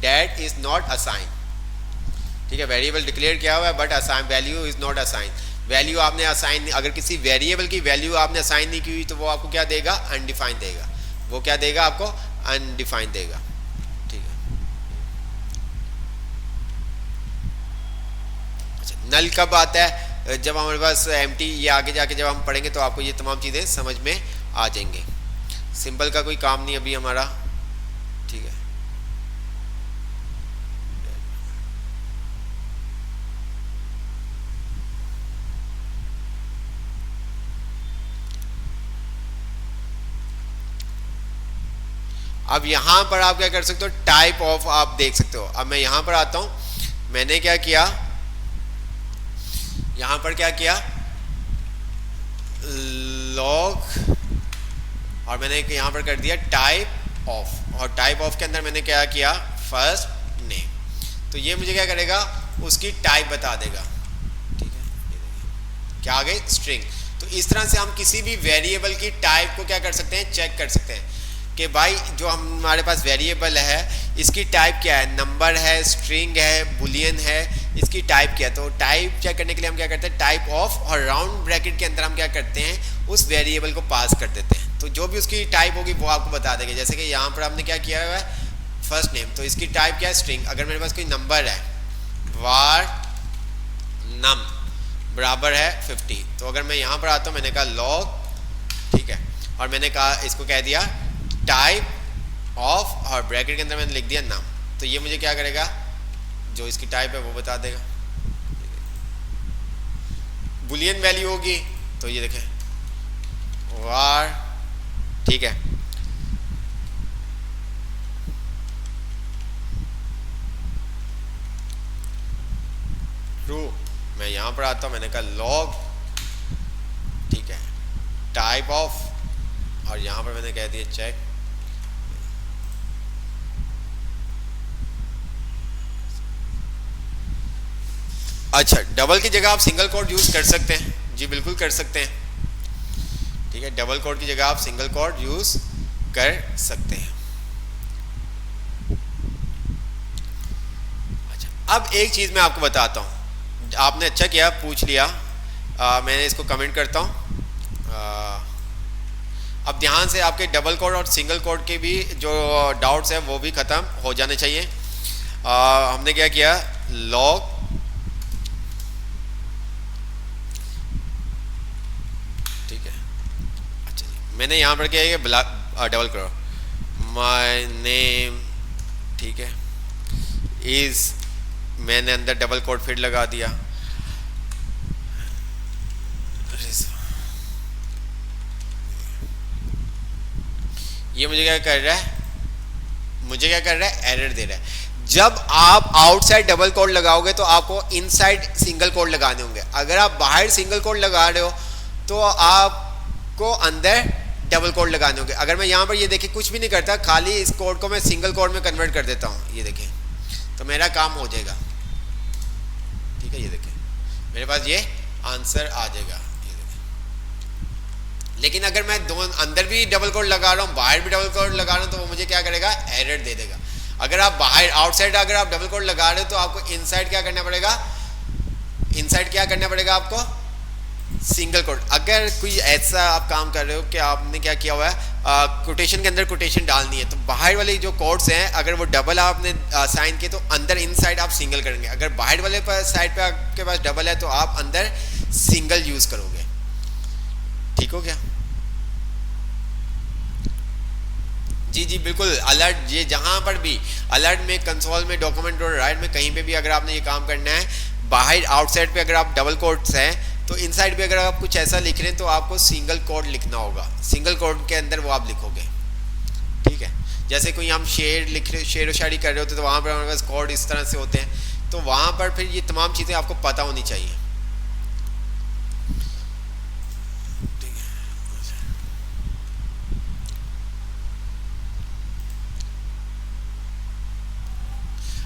that is not assign, ठीक है। वेरिएबल डिक्लेयर किया हुआ है but assign value is not assign. Value आपने असाइन, अगर किसी वेरिएबल की वैल्यू आपने असाइन नहीं की हुई तो वो आपको क्या देगा, अनडिफाइंड देगा। वो क्या देगा आपको, अनडिफाइंड देगा, ठीक है। अच्छा, नल कब आता है, जब हमारे पास एम्प्टी, ये आगे जाके जब हम पढ़ेंगे तो आपको ये तमाम चीज़ें समझ में आ जाएंगे। सिंबल का कोई काम नहीं अभी हमारा, ठीक है। अब यहाँ पर आप क्या कर सकते हो, टाइप ऑफ आप देख सकते हो। अब मैं यहाँ पर आता हूँ, मैंने क्या किया, यहाँ पर क्या किया, लॉग, और मैंने यहाँ पर कर दिया टाइप ऑफ, और टाइप ऑफ के अंदर मैंने क्या किया, फर्स्ट नेम। तो ये मुझे क्या करेगा, उसकी टाइप बता देगा, ठीक है। क्या आ गई, स्ट्रिंग। तो इस तरह से हम किसी भी वेरिएबल की टाइप को क्या कर सकते हैं, चेक कर सकते हैं कि भाई जो हमारे पास वेरिएबल है इसकी टाइप क्या है, नंबर है, स्ट्रिंग है, बुलियन है, इसकी टाइप क्या है। तो टाइप चेक करने के लिए हम क्या करते हैं, टाइप ऑफ, और राउंड ब्रैकेट के अंदर हम क्या करते हैं, उस वेरिएबल को पास कर देते हैं। तो जो भी उसकी टाइप होगी वो आपको बता देंगे। जैसे कि यहाँ पर हमने क्या किया हुआ है, फर्स्ट नेम, तो इसकी टाइप क्या है, स्ट्रिंग। अगर मेरे पास कोई नंबर है, var num बराबर है 50, तो अगर मैं यहाँ पर आता हूँ, मैंने कहा log, ठीक है, और मैंने कहा इसको कह दिया टाइप ऑफ, और ब्रैकेट के अंदर मैंने लिख दिया नाम। तो ये मुझे क्या करेगा, जो इसकी टाइप है वो बता देगा। बुलियन वैल्यू होगी तो ये देखें var, ठीक है, ट्रू। मैं यहाँ पर आता हूँ, मैंने कहा log, ठीक है, टाइप ऑफ, और यहाँ पर मैंने कह दिया चेक। अच्छा, डबल की जगह आप सिंगल कोड यूज कर सकते हैं जी, बिल्कुल कर सकते हैं। ठीक है, डबल कोड की जगह आप सिंगल कोड यूज कर सकते हैं। अच्छा, अब एक चीज मैं आपको बताता हूं, आपने अच्छा किया पूछ लिया, मैंने इसको कमेंट करता हूं। अब ध्यान से आपके डबल कोड और सिंगल कोड के भी जो डाउट्स हैं वो भी खत्म हो जाने चाहिए। हमने क्या किया, लॉग मैंने यहाँ पर क्या है डबल करो माय नेम, ठीक है, इज, मैंने अंदर डबल कोड फिर लगा दिया, ये मुझे क्या कर रहा है, मुझे क्या कर रहा है, एरर दे रहा है। जब आप आउटसाइड डबल कोड लगाओगे तो आपको इनसाइड सिंगल कोड लगाने होंगे। अगर आप बाहर सिंगल कोड लगा रहे हो तो आपको अंदर डबल कोड लगाने होंगे। अगर मैं यहाँ पर ये देखिए कुछ भी नहीं करता, खाली इस कोड को मैं सिंगल कोड में कन्वर्ट कर देता हूँ, ये देखिए, तो मेरा काम हो जाएगा। ठीक है, ये देखिए मेरे पास ये आंसर आ जाएगा, ये देखिए। लेकिन अगर मैं दोनों अंदर भी डबल कोड लगा रहा हूँ, बाहर भी डबल कोड लगा रहा हूँ, तो वो मुझे क्या करेगा, एरर दे देगा। अगर आप बाहर आउटसाइड अगर आप डबल कोड लगा रहे हो तो आपको इनसाइड क्या करना पड़ेगा, इनसाइड क्या करना पड़ेगा आपको, सिंगल कोड। अगर कोई ऐसा आप काम कर रहे हो कि आपने क्या किया हुआ है, कोटेशन के अंदर कोटेशन डालनी है, तो बाहर वाले जो कोड्स हैं अगर वो डबल आपने साइन किए तो अंदर इनसाइड आप सिंगल करेंगे। अगर बाहर वाले पर साइड पे आपके पास डबल है तो आप अंदर सिंगल यूज करोगे। ठीक हो गया जी? जी बिल्कुल। अलर्ट, ये जहां पर भी अलर्ट में, कंसोल में, डॉक्यूमेंट और राइट में कहीं पे भी अगर आपने ये काम करना है, बाहर आउटसाइड पे अगर आप डबल कोड्स हैं तो इनसाइड पे अगर आप कुछ ऐसा लिख रहे हैं तो आपको सिंगल कोड लिखना होगा। सिंगल कोड के अंदर वो आप लिखोगे। ठीक है, जैसे कोई हम शेर लिख रहे, शेर व शायरी कर रहे होते तो वहाँ पर हमारे पास कोड इस तरह से होते हैं, तो वहाँ पर फिर ये तमाम चीज़ें आपको पता होनी चाहिए।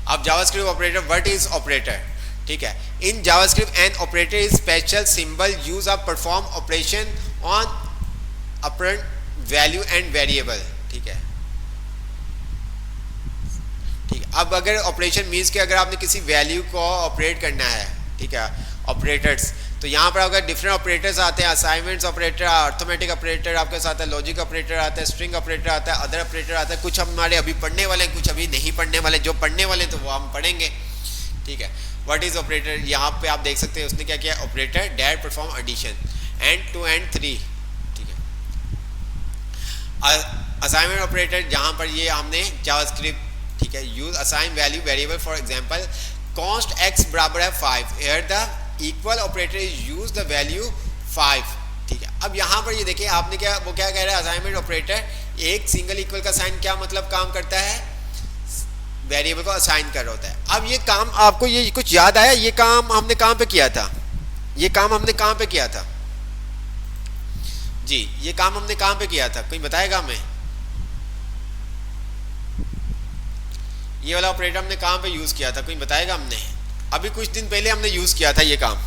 अब JavaScript operator, what is operator? ठीक है, in JavaScript an operator is special symbol use of perform operation on apparent value and variable. ठीक है, ठीक है। अब अगर ऑपरेशन मीन्स कि अगर आपने किसी वैल्यू को ऑपरेट करना है, ठीक है, ऑपरेटर्स, तो यहाँ पर अगर डिफरेंट ऑपरेटर्स आते हैं, असाइनमेंट्स ऑपरेटर, अर्थमेटिक ऑपरेटर आपके साथ है, लॉजिक ऑपरेटर आता है, स्ट्रिंग ऑपरेटर आता है, अदर ऑपरेटर आता है। कुछ हमारे अभी पढ़ने वाले हैं, कुछ अभी नहीं पढ़ने वाले। जो पढ़ने वाले तो वो हम पढ़ेंगे। ठीक है, व्हाट इज ऑपरेटर? यहाँ पे आप देख सकते हैं उसने क्या किया, operator that perform addition and two and three. ठीक है, असाइनमेंट ऑपरेटर जहाँ पर ये हमने जावास्क्रिप्ट, ठीक है, use assign value variable, for example const x बराबर है 5, here the equal operator is use the value 5। ठीक है, अब यहाँ पर ये देखिए आपने क्या, वो क्या कह रहा है, असाइनमेंट ऑपरेटर एक सिंगल इक्वल का साइन क्या मतलब काम करता है, वेरिएबल को असाइन कर रहा होता है। अब ये काम आपको ये कुछ याद आया, ये काम हमने कहाँ पे किया था, ये काम हमने कहाँ पे किया था जी, ये काम हमने कहाँ पे किया था, कोई बताएगा हमें? ये वाला ऑपरेटर हमने कहाँ पे यूज किया था, कोई बताएगा? हमने अभी कुछ दिन पहले हमने यूज किया था ये काम।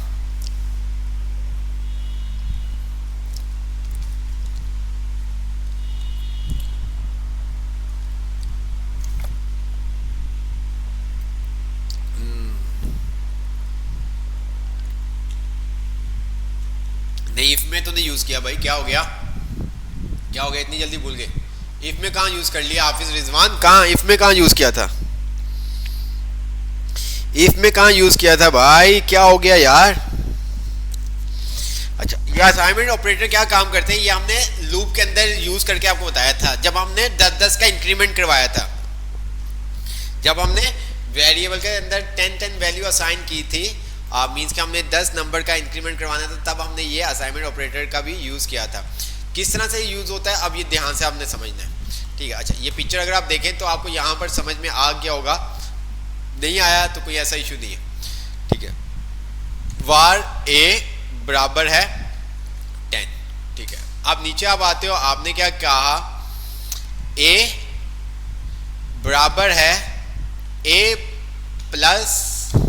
नहीं, इफ में तो नहीं यूज किया भाई। क्या हो गया, क्या हो गया, इतनी जल्दी भूल गए? इफ में कहाँ यूज कर लिया हाफिज रिजवान? कहाँ इफ में कहाँ यूज किया था? इफ में कहाँ यूज किया था भाई? क्या हो गया यार? अच्छा, ये असाइनमेंट ऑपरेटर क्या काम करते हैं, ये हमने लूप के अंदर यूज करके आपको बताया था जब हमने 10-10 का इंक्रीमेंट करवाया था। जब हमने वेरिएबल के अंदर 10-10 वैल्यू असाइन की थी, मींस कि हमने 10 नंबर का इंक्रीमेंट करवाना था, तब हमने ये असाइनमेंट ऑपरेटर का भी यूज किया था। किस तरह से यूज होता है अब ये ध्यान से आपने समझना है। ठीक है, अच्छा ये पिक्चर अगर आप देखें तो आपको यहाँ पर समझ में आ गया होगा, नहीं आया तो कोई ऐसा इशू नहीं है। ठीक है, वार ए बराबर है 10। ठीक है, अब नीचे आप आते हो, आपने क्या कहा, ए बराबर है a +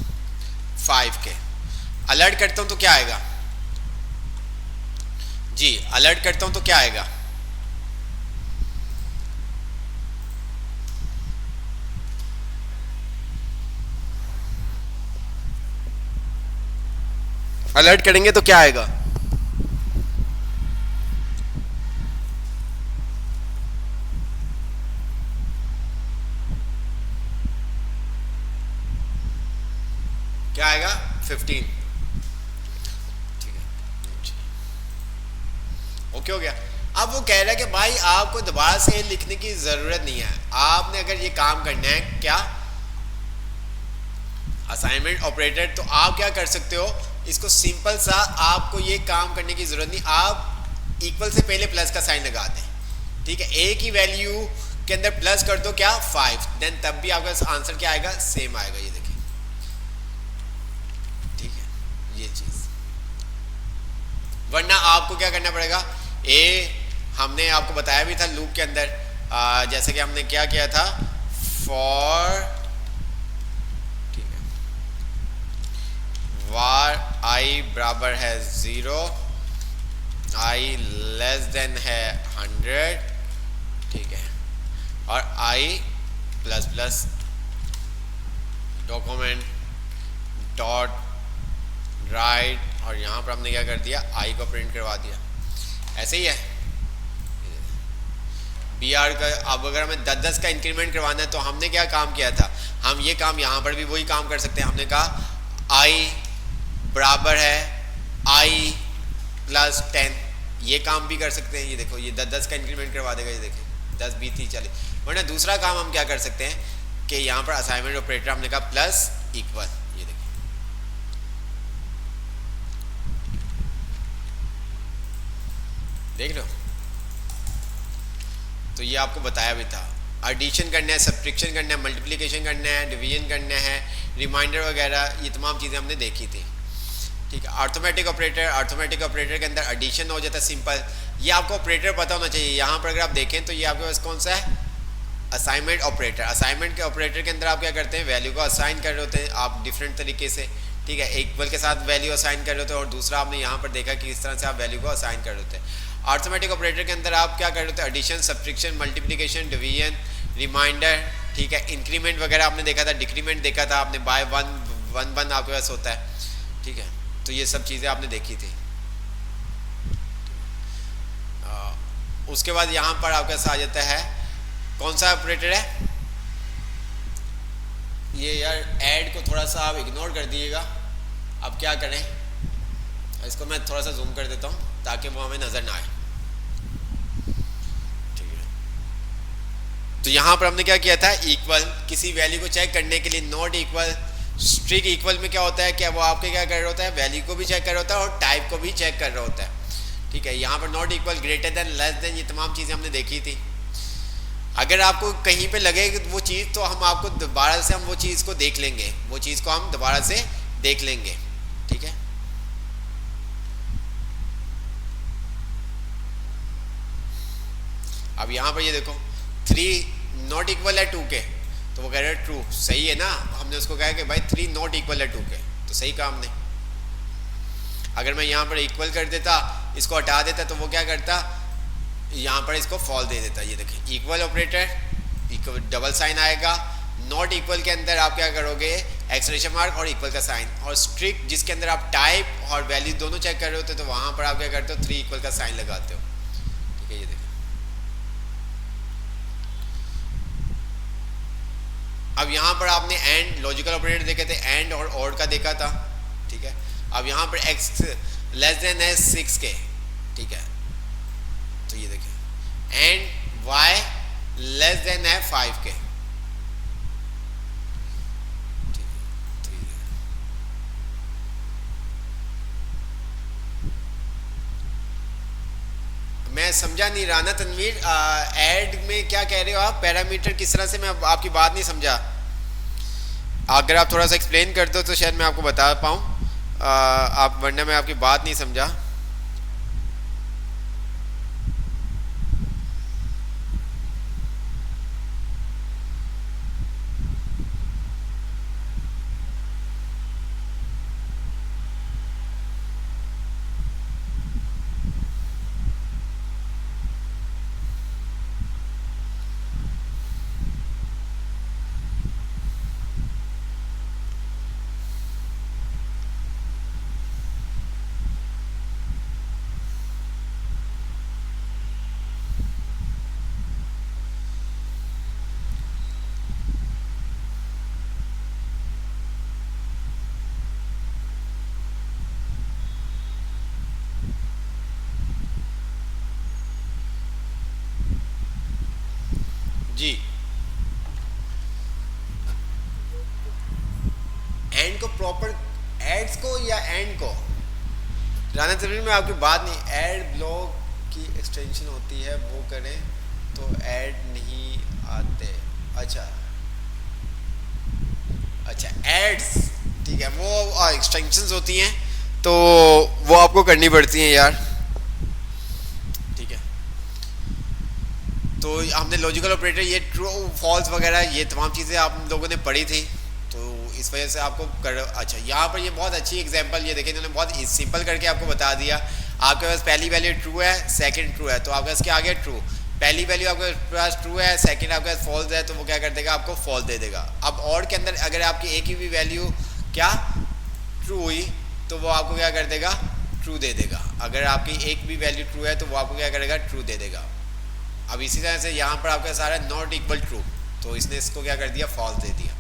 5 के। अलर्ट करता हूं तो क्या आएगा जी, अलर्ट करता हूं तो क्या आएगा, अलर्ट करेंगे तो क्या आएगा, क्या आएगा 15। ठीक है, ओके हो गया। अब वो कह रहा है कि भाई आपको दोबारा से लिखने की जरूरत नहीं है, आपने अगर ये काम करना है क्या असाइनमेंट ऑपरेटर, तो आप क्या कर सकते हो, इसको सिंपल सा, आपको ये काम करने की जरूरत नहीं, आप इक्वल से पहले प्लस का साइन लगा दें। ठीक है, ए की वैल्यू के अंदर प्लस कर दो क्या 5, देन तब भी आपका आंसर क्या आएगा, सेम आएगा। ये देखिए, ठीक है, ये चीज, वरना आपको क्या करना पड़ेगा, ए हमने आपको बताया भी था लूप के अंदर, जैसे कि हमने क्या किया था, फॉर, ठीक है, वार आई बराबर है 0, आई लेस देन है 100, ठीक है, और i plus plus document dot write, और यहां पर हमने क्या कर दिया, आई को प्रिंट करवा दिया। ऐसे ही है बी आर का। अब अगर हमें 10-10 का इंक्रीमेंट करवाना है तो हमने क्या काम किया था, हम ये काम यहाँ पर भी वही काम कर सकते हैं। हमने कहा आई बराबर है आई प्लस 10, ये काम भी कर सकते हैं। ये देखो, ये 10-10 का इंक्रीमेंट करवा देगा। ये देखिए 10, 20, 30, 40। वरना दूसरा काम हम क्या कर सकते हैं कि यहाँ पर असाइनमेंट ऑपरेटर हमने कहा प्लस इक्वल, ये देखिए, देख लो। तो ये आपको बताया भी था, एडिशन करना है, सब्ट्रैक्शन करना है, मल्टीप्लिकेशन करना है, डिवीजन करना है, रिमाइंडर वगैरह, ये तमाम चीज़ें हमने देखी थी। ठीक है, अर्थमेटिक ऑपरेटर के अंदर एडिशन हो जाता है सिंपल। ये आपको ऑपरेटर पता होना चाहिए। यहाँ पर अगर आप देखें तो ये आपके पास कौन सा है, असाइनमेंट ऑपरेटर। असाइनमेंट के ऑपरेटर के अंदर आप क्या करते हैं, वैल्यू को असाइन कर रहे होते हैं आप डिफरेंट तरीके से। ठीक है, इक्वल के साथ वैल्यू असाइन कर रहे होते हैं, और दूसरा आपने यहाँ पर देखा कि इस तरह से आप वैल्यू को असाइन कर रहे होते हैं। अर्थमेटिक ऑपरेटर के अंदर आप क्या कर रहे होते हैं, addition, subtraction, multiplication, division, remainder, ठीक है, इंक्रीमेंट वगैरह आपने देखा था, डिक्रीमेंट देखा था आपने, बाय वन आपके पास होता है। ठीक है, तो ये सब चीज़ें आपने देखी थी। उसके बाद यहाँ पर आपके पास आ जाता है कौन सा ऑपरेटर है, ये यार ऐड को थोड़ा सा आप इग्नोर कर दिएगा। अब क्या करें, इसको मैं थोड़ा सा जूम कर देता हूँ ताकि वो हमें नज़र ना आए। ठीक है, तो यहाँ पर हमने क्या किया था, इक्वल, किसी वैल्यू को चेक करने के लिए नॉट इक्वल, स्ट्रिक इक्वल में क्या होता है कि वो आपके क्या कर रहा होता है, वैल्यू को भी चेक कर रहा होता है और टाइप को भी चेक कर रहा होता है। ठीक है, यहाँ पर not equal, greater than, less than, ये तमाम चीज़ें हमने देखी थी। अगर आपको कहीं पे लगे वो चीज़, तो हम आपको दोबारा से हम वो चीज़ को देख लेंगे, वो चीज़ को हम दोबारा से देख लेंगे। ठीक है, अब यहाँ पर ये देखो 3 नॉट इक्वल है 2 के, तो वो कह रहे हैं ट्रू, सही है ना। हमने उसको कहा कि भाई 3 नॉट इक्वल है 2 के, तो सही कहा हमने। अगर मैं यहाँ पर इक्वल कर देता, इसको हटा देता, तो वो क्या करता, यहाँ पर इसको फॉल दे देता। ये देखिए, equal operator, equal double sign आएगा। नॉट इक्वल के अंदर आप क्या करोगे, एक्सक्लेमेशन मार्क और इक्वल का साइन। और स्ट्रिक्ट जिसके अंदर आप टाइप और वैल्यू दोनों चेक कर रहे होते, तो वहाँ पर आप क्या करते हो, 3 इक्वल का साइन लगाते हो। ठीक है, ये देखिए, अब यहाँ पर आपने एंड लॉजिकल ऑपरेटर देखे थे, एंड और ऑड का देखा था। ठीक है, अब यहाँ पर x लेस देन है 6 के। ठीक है, तो ये देखिए, एंड y लेस देन है 5 के। मैं समझा नहीं, राना तनवीर, ऐड में क्या कह रहे हो आप, पैरामीटर किस तरह से, मैं आपकी बात नहीं समझा। अगर आप थोड़ा सा एक्सप्लेन कर दो तो शायद मैं आपको बता पाऊँ, आप, वरना मैं आपकी बात नहीं समझा। जी, एंड को प्रॉपर, एड्स को या एंड को, राना तबरीर में आपकी बात नहीं, एड ब्लॉक की एक्सटेंशन होती है वो करें तो ऐड नहीं आते। अच्छा अच्छा, एड्स, ठीक है, वो एक्सटेंशंस होती हैं तो वो आपको करनी पड़ती हैं यार, ठीक है। तो हमने लॉजिकल ऑपरेटर, ये ट्रू फॉल्स वगैरह, ये तमाम चीज़ें आप लोगों ने पढ़ी थी, तो इस वजह से आपको कर, अच्छा यहाँ पर ये बहुत अच्छी एग्जांपल, ये देखें इन्होंने बहुत सिंपल करके आपको बता दिया। आपके पास पहली वैल्यू ट्रू है, सेकंड ट्रू है, तो आपके पास क्या आ गया, ट्रू। पहली वैल्यू आपके पास ट्रू है, सेकंड आपके पास फॉल्स है, तो वो क्या कर देगा, आपको फॉल्स दे देगा। अब और के अंदर अगर आपकी एक ही भी वैल्यू क्या ट्रू हुई तो वो आपको क्या कर देगा, ट्रू दे देगा। अगर आपकी एक भी वैल्यू ट्रू है तो वो आपको क्या करेगा, ट्रू दे देगा। अब इसी तरह से यहाँ पर आपका सारा नॉट इक्वल ट्रू, तो इसने इसको क्या कर दिया, फॉल्स दे दिया,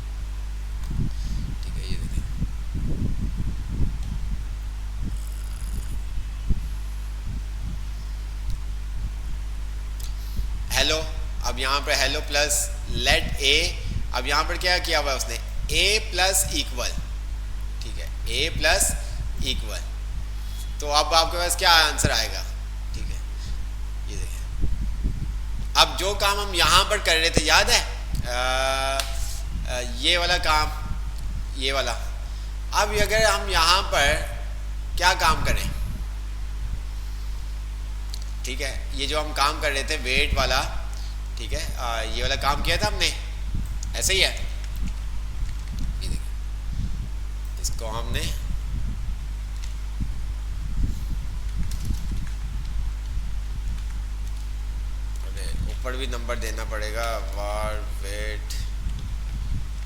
ठीक है। ये देखिए, हेलो, अब यहाँ पर हेलो प्लस लेट ए, अब यहाँ पर क्या किया हुआ है उसने, ए प्लस इक्वल, ठीक है, ए प्लस इक्वल, तो अब आपके पास क्या आंसर आएगा, ठीक है। ये देखिए, अब जो काम हम यहाँ पर कर रहे थे याद है, ये वाला काम, ये वाला, अब अगर हम यहाँ पर क्या काम करें, ठीक है, ये जो हम काम कर रहे थे वेट वाला, ठीक है, ये वाला काम किया था हमने, ऐसे ही है, ये देखिए, इसको हमने ऊपर भी नंबर देना पड़ेगा, वार वेट,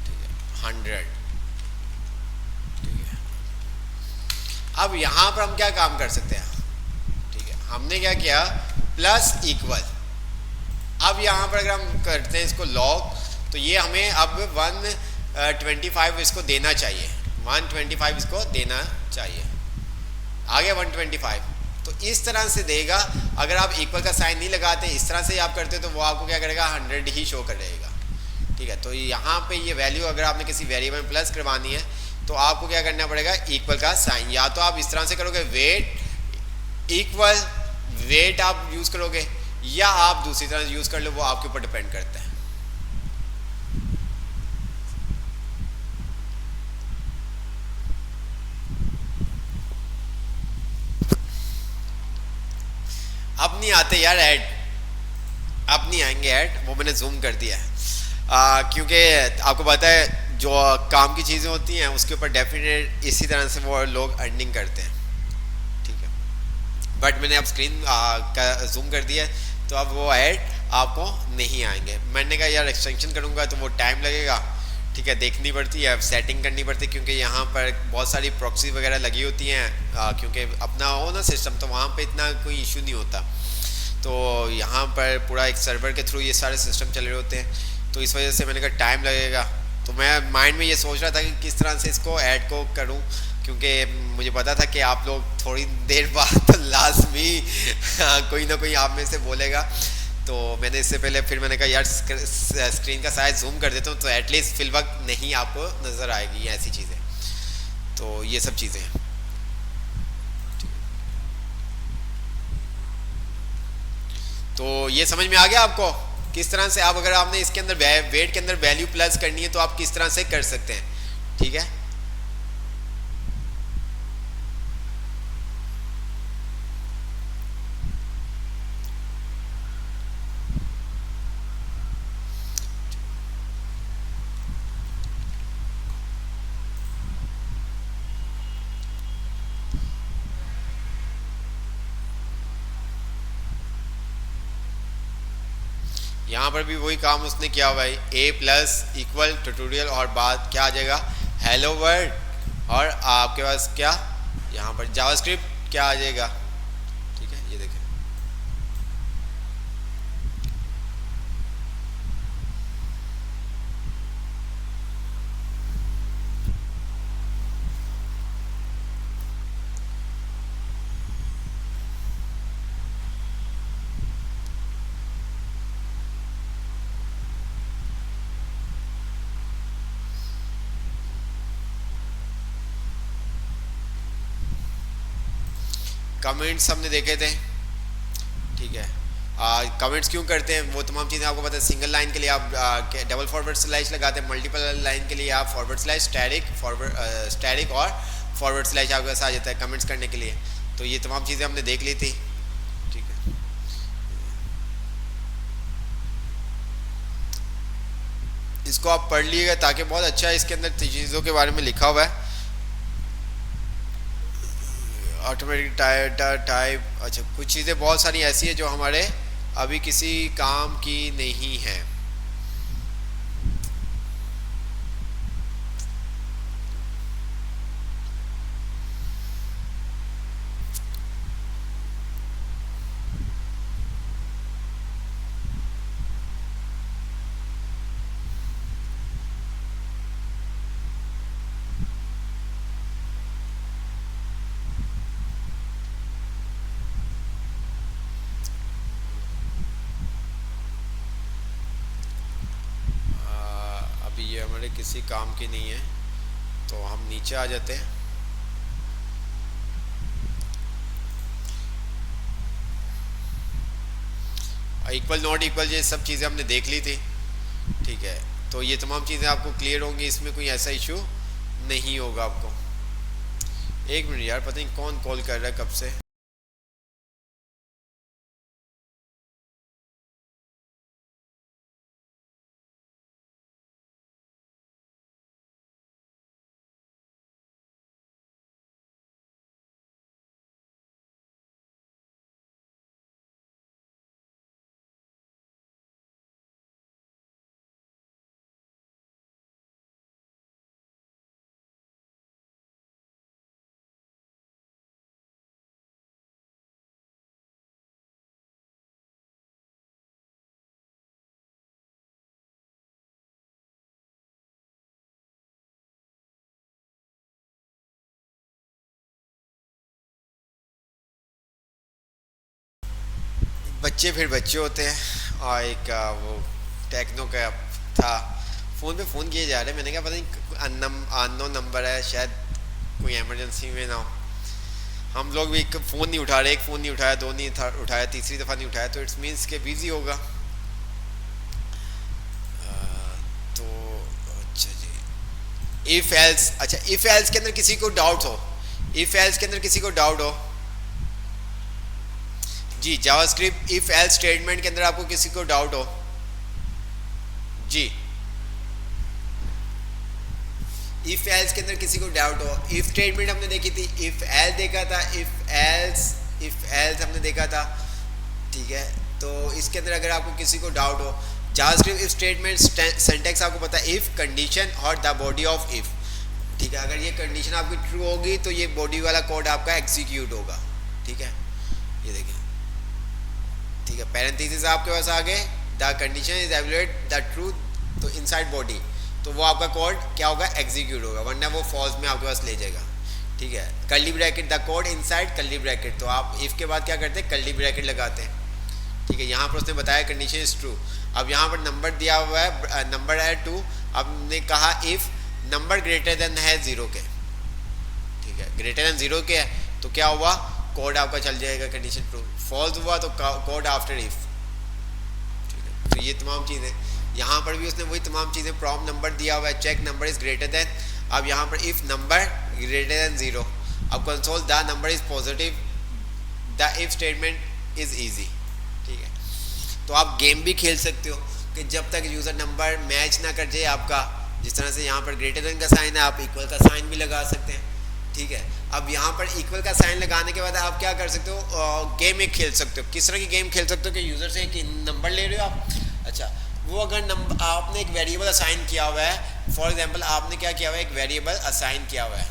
ठीक है, 100, ठीक है। अब यहाँ पर हम क्या काम कर सकते हैं, ठीक है, हमने क्या किया, प्लस इक्वल। अब यहाँ पर अगर हम करते हैं इसको लॉग, तो ये हमें अब 125 इसको देना चाहिए, 125 इसको देना चाहिए, आ गया 125, तो इस तरह से देगा। अगर आप इक्वल का साइन नहीं लगाते, इस तरह से आप करते तो वो आपको क्या करेगा, 100 ही शो करेगा, ठीक है। तो यहाँ पे ये वैल्यू अगर आपने किसी वेरिएबल में प्लस करवानी है तो आपको क्या करना पड़ेगा, इक्वल का साइन, या तो आप इस तरह से करोगे वेट इक्वल वेट आप यूज करोगे, या आप दूसरी तरह यूज कर लो, वो आपके ऊपर डिपेंड करता है। अब नहीं आते यार ऐड, अब नहीं आएंगे ऐड, वो मैंने जूम कर दिया है, क्योंकि आपको पता है जो काम की चीज़ें होती हैं उसके ऊपर डेफिनेट इसी तरह से वो लोग अर्निंग करते हैं, ठीक है। बट मैंने अब स्क्रीन का जूम कर दिया है, तो अब वो ऐड आपको नहीं आएंगे। मैंने कहा यार एक्सटेंशन करूँगा तो वो टाइम लगेगा, ठीक है, देखनी पड़ती है, सेटिंग करनी पड़ती है, क्योंकि यहाँ पर बहुत सारी प्रॉक्सी वगैरह लगी होती हैं, क्योंकि अपना हो ना सिस्टम, तो वहाँ पे इतना कोई इशू नहीं होता। तो यहाँ पर पूरा एक सर्वर के थ्रू ये सारे सिस्टम चल रहे होते हैं, तो इस वजह से मैंने कहा टाइम लगेगा। तो मैं माइंड में ये सोच रहा था कि किस तरह से इसको ऐड को करूँ, क्योंकि मुझे पता था कि आप लोग थोड़ी देर बाद तो लाजमी कोई ना कोई आप में से बोलेगा, तो मैंने इससे पहले फिर मैंने कहा यार स्क्रीन का साइज जूम कर देता हूँ, तो एटलीस्ट फिल वक्त नहीं आपको नज़र आएगी ऐसी चीज़ें, तो ये सब चीज़ें। तो ये समझ में आ गया आपको किस तरह से आप, अगर आपने इसके अंदर वेट के अंदर वैल्यू प्लस करनी है तो आप किस तरह से कर सकते हैं, ठीक है। यहाँ पर भी वही काम उसने किया हुआ है, ए प्लस इक्वल ट्यूटोरियल और बाद क्या आ जाएगा, हेलो वर्ल्ड, और आपके पास क्या यहाँ पर जावास्क्रिप्ट क्या आ जाएगा, ठीक है। ये देखें, कमेंट्स हमने देखे थे, ठीक है। कमेंट्स क्यों करते हैं वो तमाम चीज़ें आपको पता है। सिंगल लाइन के लिए आप डबल फॉरवर्ड स्लैश लगाते हैं, मल्टीपल लाइन के लिए आप फॉरवर्ड स्लैश स्टैटिक और फॉरवर्ड स्लैश आपके पास आ जाता है कमेंट्स करने के लिए। तो ये तमाम चीज़ें हमने देख ली थी, ठीक है। इसको आप पढ़ लीजिएगा ताकि बहुत अच्छा है, इसके अंदर चीज़ों के बारे में लिखा हुआ है। ऑटोमेटिक टाइप, अच्छा कुछ चीज़ें बहुत सारी ऐसी है जो हमारे अभी किसी काम की नहीं है। अभी ये हमारे किसी काम की नहीं है, तो हम नीचे आ जाते हैं। इक्वल नॉट इक्वल ये सब चीज़ें हमने देख ली थी, ठीक है। तो ये तमाम चीज़ें आपको क्लियर होंगी, इसमें कोई ऐसा इशू नहीं होगा आपको। एक मिनट यार, पता नहीं कौन कॉल कर रहा है कब से। बच्चे फिर बच्चे होते हैं, और एक वो टेक्नो का था, फ़ोन पे फ़ोन किए जा रहे हैं। मैंने कहा पता नहीं अननोन नंबर है, शायद कोई इमरजेंसी में ना हो। हम लोग भी एक फ़ोन नहीं उठा रहे, एक फ़ोन नहीं उठाया, दो नहीं उठाया, तीसरी दफ़ा नहीं उठाया, तो इट्स मीन्स के बिज़ी होगा। तो अच्छा जी, इफ़ एल्स, अच्छा इफ़ एल्स के अंदर किसी को डाउट हो, इफ़ एल्स के अंदर किसी को डाउट हो जी, जावास्क्रिप्ट इफ एल्स स्टेटमेंट के अंदर आपको किसी को डाउट हो जी, इफ एल्स के अंदर किसी को डाउट हो। इफ स्टेटमेंट हमने देखी थी, इफ एल्स देखा था, इफ एल्स हमने देखा था, ठीक है। तो इसके अंदर अगर आपको किसी को डाउट हो, जावास्क्रिप्ट इफ स्टेटमेंट सिंटैक्स आपको पता है, इफ कंडीशन और द बॉडी ऑफ इफ, ठीक है। अगर ये कंडीशन आपकी ट्रू होगी तो ये बॉडी वाला कोड आपका एग्जीक्यूट होगा, ठीक है। ये देखिए, ठीक है, पैरेंथेसिस आपके पास आ गए, the condition is evaluate the truth, तो इनसाइड बॉडी, तो वो आपका कोड क्या होगा, एग्जीक्यूट होगा, वरना वो फॉल्स में आपके पास ले जाएगा, ठीक है। Curly bracket, the code inside curly bracket, तो आप इफ के बाद क्या करते हैं, कर्ली ब्रैकेट लगाते हैं, ठीक है। यहाँ पर उसने बताया कंडीशन इज ट्रू। अब यहाँ पर नंबर दिया हुआ है, नंबर है 2, अब हमने कहा इफ नंबर ग्रेटर देन है 0 के, ठीक है, ग्रेटर देन 0 के है, तो क्या हुआ, कोड आपका चल जाएगा कंडीशन ट्रू। फॉल्स हुआ तो कोड आफ्टर इफ, ठीक है। तो ये तमाम चीज़ें यहाँ पर भी उसने वही तमाम चीज़ें, प्रॉम्प्ट नंबर दिया हुआ है, check number is greater than, अब यहाँ पर इफ नंबर ग्रेटर देन 0, अब console the number is positive, the if statement is easy, ठीक है। तो आप गेम भी खेल सकते हो कि जब तक यूज़र नंबर मैच ना कर जाए आपका, जिस तरह से यहाँ पर ग्रेटर देन का साइन है, आप इक्वल का साइन भी लगा सकते हैं, ठीक है। अब यहाँ पर इक्वल का साइन लगाने के बाद आप क्या कर सकते हो, गेम एक खेल सकते हो। किस तरह की गेम खेल सकते हो कि यूज़र से एक नंबर ले रहे हो आप, अच्छा वो अगर नंबर आपने एक वेरिएबल असाइन किया हुआ है, फॉर एग्जांपल आपने क्या किया हुआ है, एक वेरिएबल असाइन किया हुआ है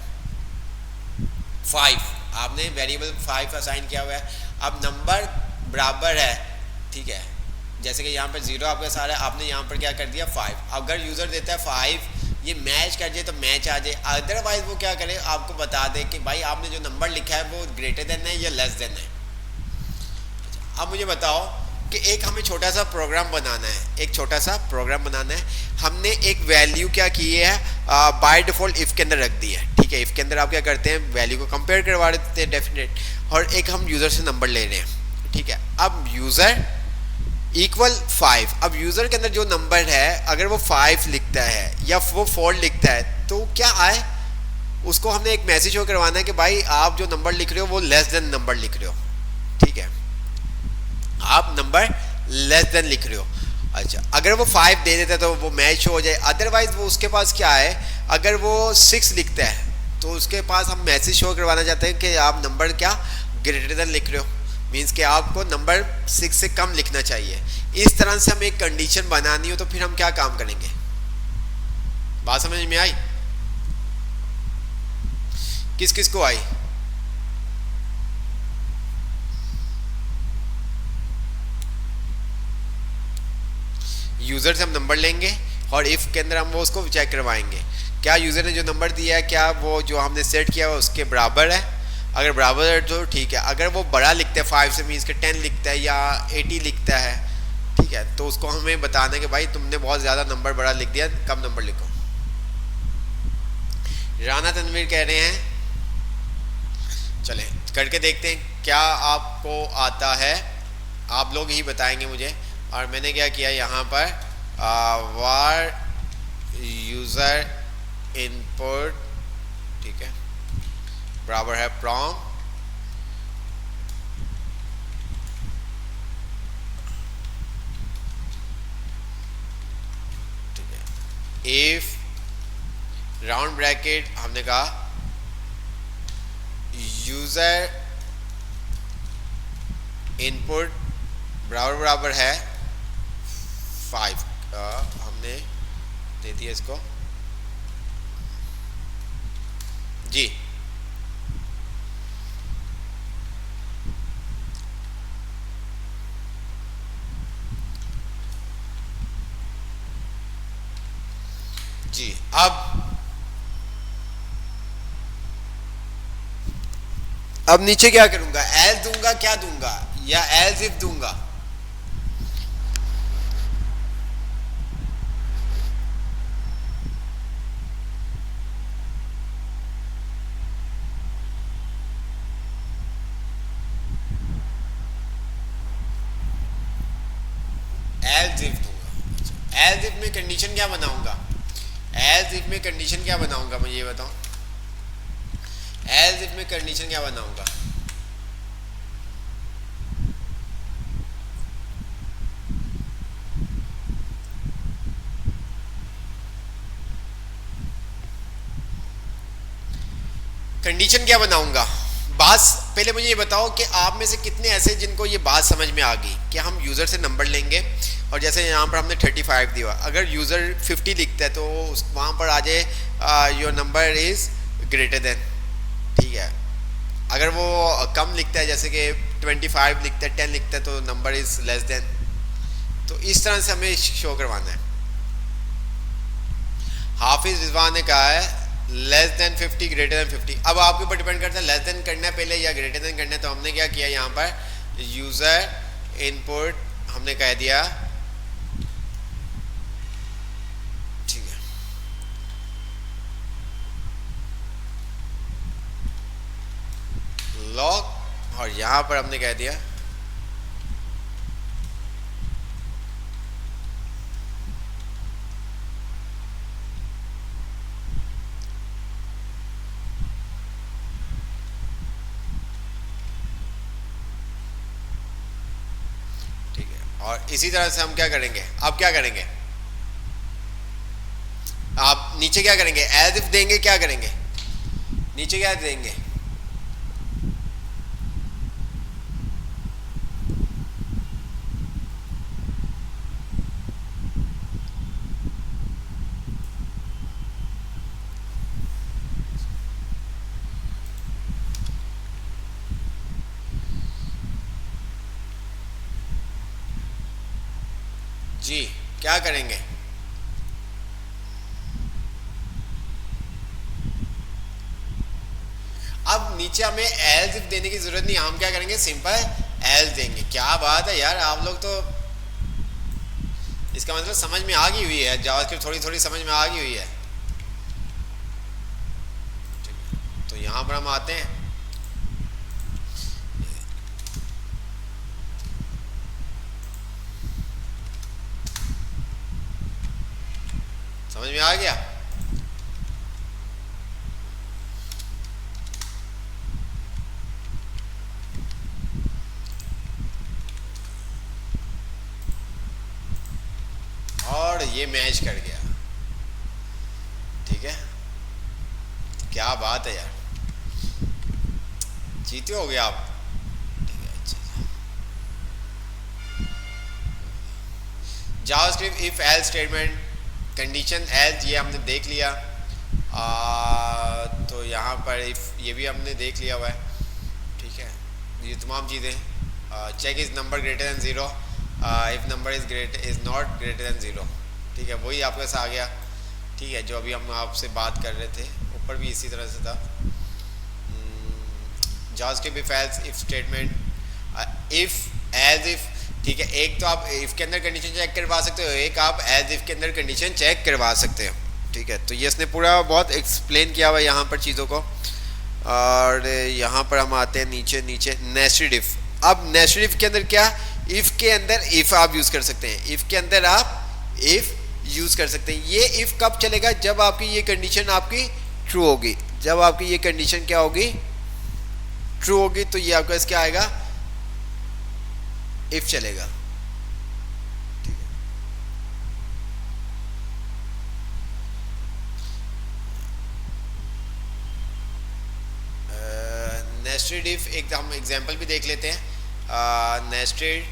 5, आपने वेरिएबल 5 असाइन किया हुआ है, अब नंबर बराबर है, ठीक है, जैसे कि यहाँ पर 0 आपका सारा, आपने यहाँ पर क्या कर दिया 5, अगर यूज़र देता है 5, ये मैच कर जाए तो मैच आ जाए, अदरवाइज वो क्या करे, आपको बता दे कि भाई आपने जो नंबर लिखा है वो ग्रेटर देन है या लेस देन है। अब मुझे बताओ कि एक हमें छोटा सा प्रोग्राम बनाना है, एक छोटा सा प्रोग्राम बनाना है। हमने एक वैल्यू क्या की है, बाय डिफॉल्ट इफ के अंदर रख दी है। ठीक है, इफ के अंदर आप क्या करते हैं, वैल्यू को कंपेयर करवा देते हैं डेफिनेट, और एक हम यूजर से नंबर ले रहे हैं। ठीक है, अब यूजर इक्वल 5। अब यूजर के अंदर जो नंबर है अगर वो 5 लिखता है या वो 4 लिखता है तो क्या आए, उसको हमने एक मैसेज शो करवाना है कि भाई आप जो नंबर लिख रहे हो वो लेस देन नंबर लिख रहे हो। ठीक है, आप नंबर लेस देन लिख रहे हो। अच्छा, अगर वो 5 दे देता है तो वो मैच हो जाए, अदरवाइज वो उसके पास क्या है, अगर वो 6 लिखता है तो उसके पास हम मैसेज शो करवाना चाहते हैं कि आप नंबर क्या ग्रेटर देन लिख रहे हो, मीन्स कि आपको नंबर 6 से कम लिखना चाहिए। इस तरह से हमें एक कंडीशन बनानी हो तो फिर हम क्या काम करेंगे, बात समझ में आई? किस किस को आई? यूजर से हम नंबर लेंगे और इफ के अंदर हम वो उसको चेक करवाएंगे क्या यूजर ने जो नंबर दिया है क्या वो जो हमने सेट किया है उसके बराबर है। अगर बराबर है तो ठीक है, अगर वो बड़ा लिखता है 5 से, मीन्स के 10 लिखता है या 80 लिखता है, ठीक है, तो उसको हमें बताना है कि भाई तुमने बहुत ज़्यादा नंबर बड़ा लिख दिया, कम नंबर लिखो। राना तनवीर कह रहे हैं, चलें करके देखते हैं क्या आपको आता है, आप लोग ही बताएंगे मुझे। और मैंने क्या किया यहाँ पर, वार यूज़र इनपुट, ठीक है, बराबर है प्रॉम, ठीक है, इफ राउंड ब्रैकेट हमने कहा यूजर इनपुट बराबर बराबर है 5, हमने दे दिया इसको जी। जी अब नीचे क्या करूंगा, एल्स दूंगा, क्या दूंगा, या एल्स इफ दूंगा। एल्स इफ दूंगा। एल्स इफ में कंडीशन क्या बनाऊंगा, एल्स इफ में कंडीशन क्या बनाऊंगा, मुझे ये बताओ, एल्स इफ में कंडीशन क्या बनाऊंगा। कंडीशन क्या बनाऊंगा, बात पहले मुझे ये बताओ कि आप में से कितने ऐसे जिनको ये बात समझ में आ गई कि हम यूज़र से नंबर लेंगे और जैसे यहाँ पर हमने 35 दिया, अगर यूज़र 50 लिखता है तो वहाँ पर आ जाए your number is greater than. ठीक है, अगर वो कम लिखता है जैसे कि 25 लिखता है, 10 लिखता है, तो नंबर इज़ लेस देन। तो इस तरह से हमें शो करवाना है। हाफिज रिजवान ने कहा है लेस देन 50 ग्रेटर देन 50। अब आपके ऊपर डिपेंड करता है लेस देन करना है पहले या ग्रेटर देन करना है। तो हमने क्या किया, यहाँ पर यूजर इनपुट हमने कह दिया, ठीक है, लॉग, और यहाँ पर हमने कह दिया और इसी तरह से हम क्या करेंगे, अब क्या करेंगे, आप नीचे क्या करेंगे, एज इफ देंगे, क्या करेंगे नीचे क्या देंगे, जी क्या करेंगे, अब नीचे हमें एज इफ देने की जरूरत नहीं, हम क्या करेंगे, सिंपल एल्स देंगे। क्या बात है यार, आप लोग तो, इसका मतलब समझ में आ गई हुई है, जावास्क्रिप्ट थोड़ी थोड़ी समझ में आ गई हुई है। तो यहाँ पर हम आते हैं, समझ में आ गया। और ये मैच कर गया, ठीक है, क्या बात है यार, जीते हो गए आप। ठीक है, अच्छा, JavaScript if else statement, condition else, ये हमने देख लिया। तो यहाँ पर इफ, ये भी हमने देख लिया हुआ है, ठीक है, ये तमाम चीज़ें। Check is number greater than zero, if number is not greater than zero, ठीक है, वही आपके पास आ गया। ठीक है, जो अभी हम आपसे बात कर रहे थे, ऊपर भी इसी तरह से था। JavaScript if else if statement, if else if, ठीक है, एक तो आप इफ के अंदर कंडीशन चेक करवा सकते हो, एक आप एज इफ के अंदर कंडीशन चेक करवा सकते हो। ठीक है, तो ये इसने पूरा बहुत एक्सप्लेन किया हुआ है यहाँ पर चीज़ों को। और यहाँ पर हम आते हैं नीचे नीचे, नेस्टेड इफ। अब नेस्टेड इफ के अंदर क्या, इफ के अंदर इफ आप यूज़ कर सकते हैं, इफ के अंदर आप इफ यूज़ कर सकते हैं। ये इफ कब चलेगा, जब आपकी ये कंडीशन आपकी ट्रू होगी। जब आपकी ये कंडीशन क्या होगी, ट्रू होगी, तो ये आपका इसके आएगा इफ चलेगा। ठीक है, नेस्टेड इफ एक हम एग्जांपल भी देख लेते हैं। Nested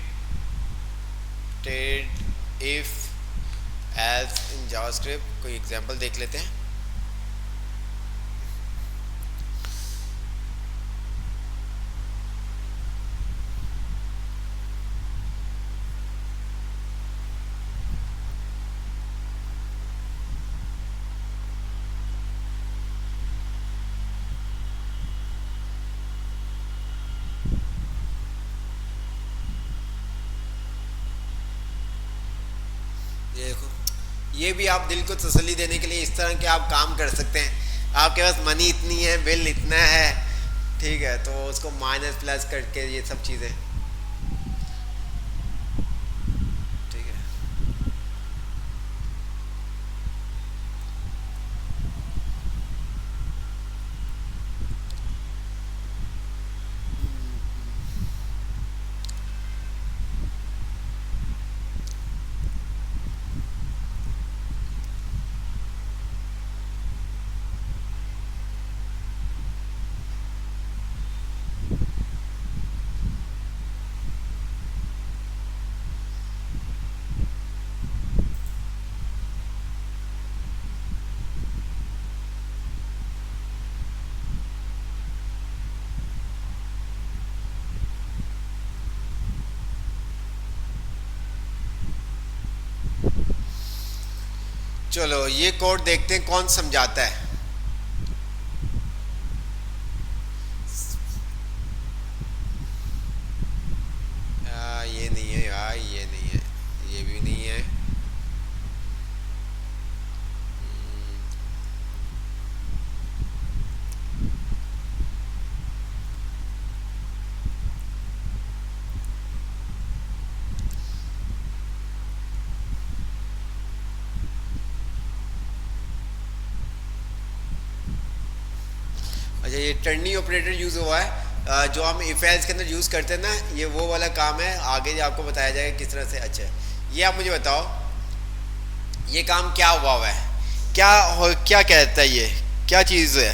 if else in JavaScript, कोई एग्जांपल देख लेते हैं। देखो, ये भी आप दिल को तसल्ली देने के लिए इस तरह के आप काम कर सकते हैं। आपके पास मनी इतनी है, बिल इतना है, ठीक है, तो उसको माइनस प्लस करके ये सब चीज़ें, ठीक है। चलो ये कोड देखते हैं कौन समझाता है। ये नहीं है यार, ये नहीं है, ये भी नहीं है। अच्छा, ये टर्निंग ऑपरेटर यूज़ हुआ है, जो हम इफ एल्स के अंदर यूज़ करते हैं ना, ये वो वाला काम है, आगे आपको बताया जाएगा किस तरह से। अच्छा, ये आप मुझे बताओ, ये काम क्या हुआ हुआ है, क्या कहता है, ये क्या चीज़ है।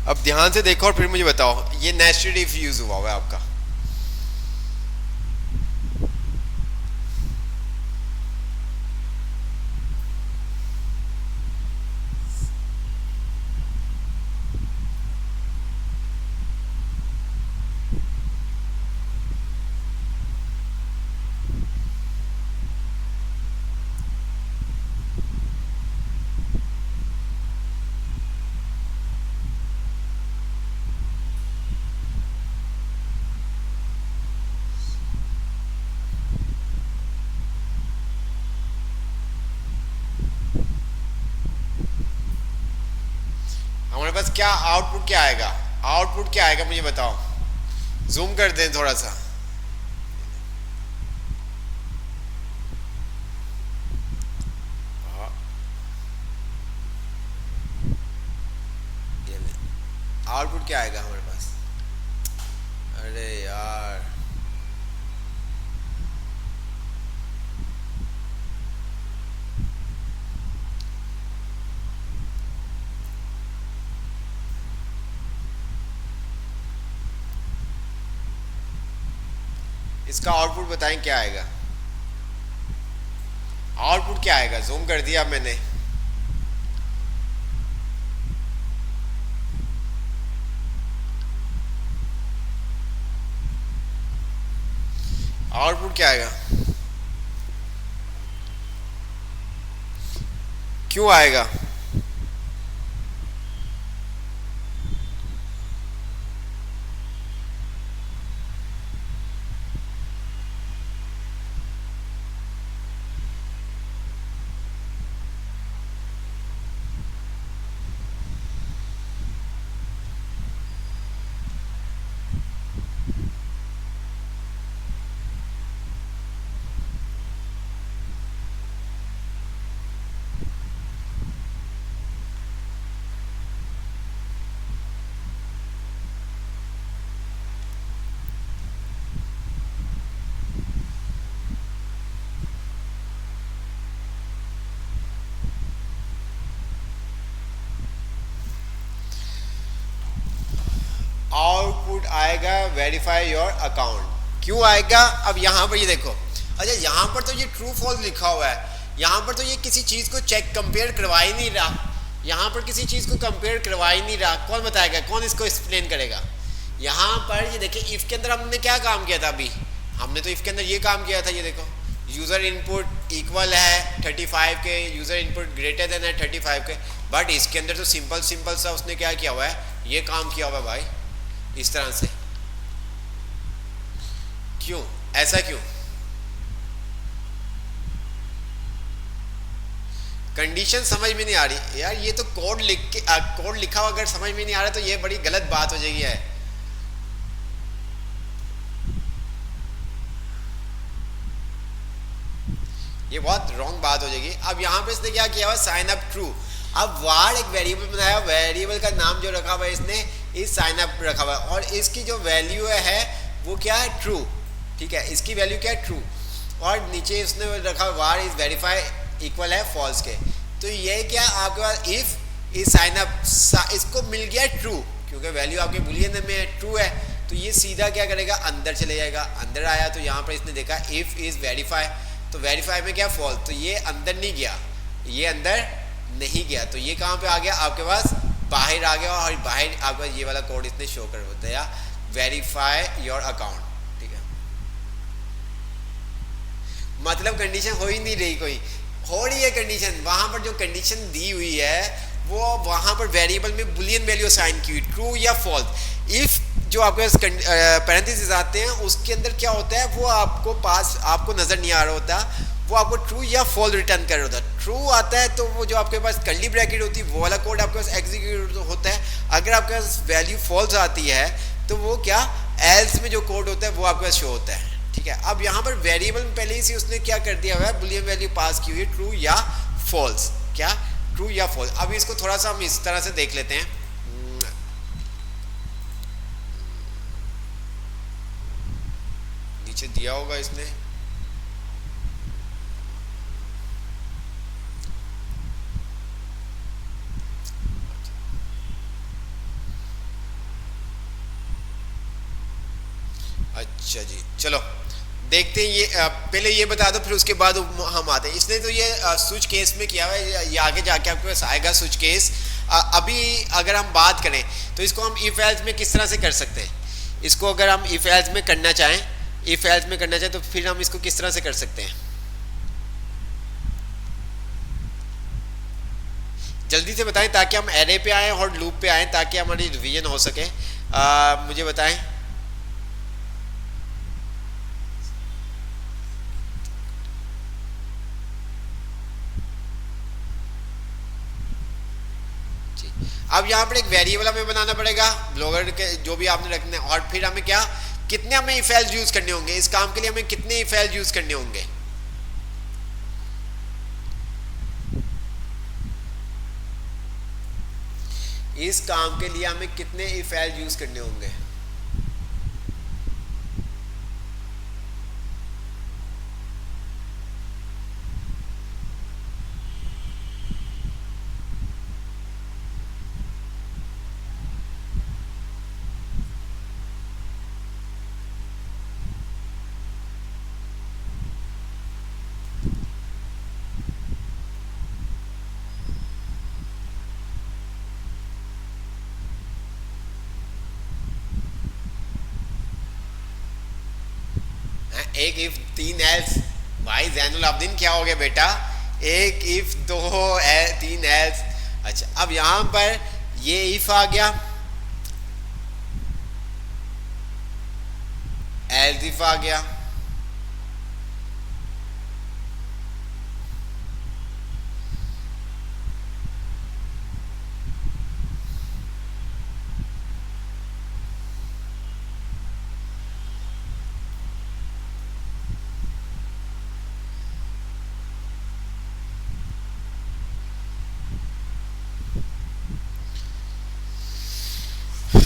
अब ध्यान से देखो और फिर मुझे बताओ, ये नेस्टेड इफ यूज़ हुआ हुआ है आपका। हमारे पास क्या आउटपुट क्या आएगा, आउटपुट क्या आएगा मुझे बताओ, जूम कर दें थोड़ा सा। आउटपुट क्या आएगा हमारे पास, अरे यार इसका आउटपुट बताएं क्या आएगा, आउटपुट क्या आएगा, जूम कर दिया मैंने। आउटपुट क्या आएगा, क्यों आएगा, आउटपुट आएगा वेरीफाई योर अकाउंट। क्यों आएगा, अब यहां पर ये देखो, अच्छा यहां पर तो ये ट्रू फॉल्स लिखा हुआ है, यहां पर तो ये किसी चीज को चेक कंपेयर करवा ही नहीं रहा, यहां पर किसी चीज को कंपेयर करवा ही नहीं रहा, कौन बताएगा, कौन इसको एक्सप्लेन करेगा। यहां पर ये देखिए इफ के अंदर हमने क्या काम किया था, अभी हमने तो इफ के अंदर ये काम किया था, ये देखो यूजर इनपुट इक्वल है 35 के, यूजर इनपुट ग्रेटर देन है 35 के, बट इसके अंदर तो सिंपल सिंपल सा उसने क्या किया हुआ है, ये काम किया हुआ है भाई इस तरह से। क्यों ऐसा, क्यों कंडीशन समझ में नहीं आ रही यार, ये तो कोड लिख के कोड लिखा हुआ अगर समझ में नहीं आ रहा तो ये बड़ी गलत बात हो जाएगी है। ये बहुत रॉन्ग बात हो जाएगी। अब यहाँ पे इसने क्या किया हुआ, साइन अप ट्रू। अब वार एक वेरिएबल बनाया, वेरिएबल का नाम जो रखा हुआ है इसने इस साइन अप रखा हुआ है, और इसकी जो वैल्यू है वो क्या है, ट्रू। ठीक है, इसकी वैल्यू क्या है, ट्रू, और नीचे उसने रखा हुआ वार इज वेरीफाई इक्वल है फॉल्स के। तो ये क्या आपके पास इफ इज साइन अप, इसको मिल गया ट्रू क्योंकि वैल्यू आपके बुलियन में ट्रू है, तो ये सीधा क्या करेगा, अंदर चले जाएगा। अंदर आया तो यहाँ पर इसने देखा इफ इज वेरीफाई, तो वेरीफाई में क्या फॉल्स, तो ये अंदर नहीं गया, ये अंदर नहीं गया, तो ये कहाँ पे आ गया आपके पास, बाहर आ गया, और बाहर आपका ये वाला कोड इसने शो कर दिया, वेरीफाई योर अकाउंट। ठीक है, मतलब कंडीशन हो ही नहीं रही, कोई हो रही है कंडीशन, वहां पर जो कंडीशन दी हुई है वो वहां पर वेरिएबल में बुलियन वैल्यू असाइन की हुई, ट्रू या फॉल्स। इफ जो आपके पास पैरेंथेसिस आते हैं उसके अंदर क्या होता है, वो आपको नजर नहीं आ रहा होता, वो आपको ट्रू या फॉल्स रिटर्न कर रहा होता है। ट्रू आता है तो वो जो आपके पास कर्ली ब्रैकेट होती है वो वाला कोड आपके पास एग्जीक्यूट होता है। अगर आपके पास वैल्यू फॉल्स आती है तो वो क्या, एल्स में जो कोड होता है वो आपके पास शो होता है। ठीक है, अब यहाँ पर वेरिएबल में पहले ही उसने क्या कर दिया हुआ है, बुलियन वैल्यू पास की हुई है, ट्रू या फॉल्स, क्या ट्रू या फॉल्स। अब इसको थोड़ा सा हम इस तरह से देख लेते हैं, नीचे दिया होगा इसने, अच्छा जी चलो देखते हैं। ये पहले ये बता दो फिर उसके बाद हम आते हैं। इसने तो ये स्विच केस में किया हुआ है, ये आगे जाके आपके पास आएगा स्विच केस। अभी अगर हम बात करें तो इसको हम इफ एल्स में किस तरह से कर सकते हैं, इसको अगर हम इफ एल्स में करना चाहें, इफ एल्स में करना चाहें तो फिर हम इसको किस तरह से कर सकते हैं, जल्दी से बताएं ताकि हम एरे पे आए और लूप पे आए ताकि हमारी रिवीजन हो सके। मुझे बताएं। अब यहाँ पर एक वेरिएबल हमें बनाना पड़ेगा ब्लॉगर के जो भी आपने रखने, और फिर हमें क्या, कितने हमें इफ एल्स यूज करने होंगे इस काम के लिए, हमें कितने इफ एल्स यूज करने होंगे। इस काम के लिए हमें कितने इफ एल्स यूज करने होंगे। एक इफ 3 एल्स, भाई जैनुल अब्दीन क्या हो गया बेटा, एक इफ 2 3 एल्स। अच्छा अब यहां पर ये इफ आ गया, एल्स इफ आ गया,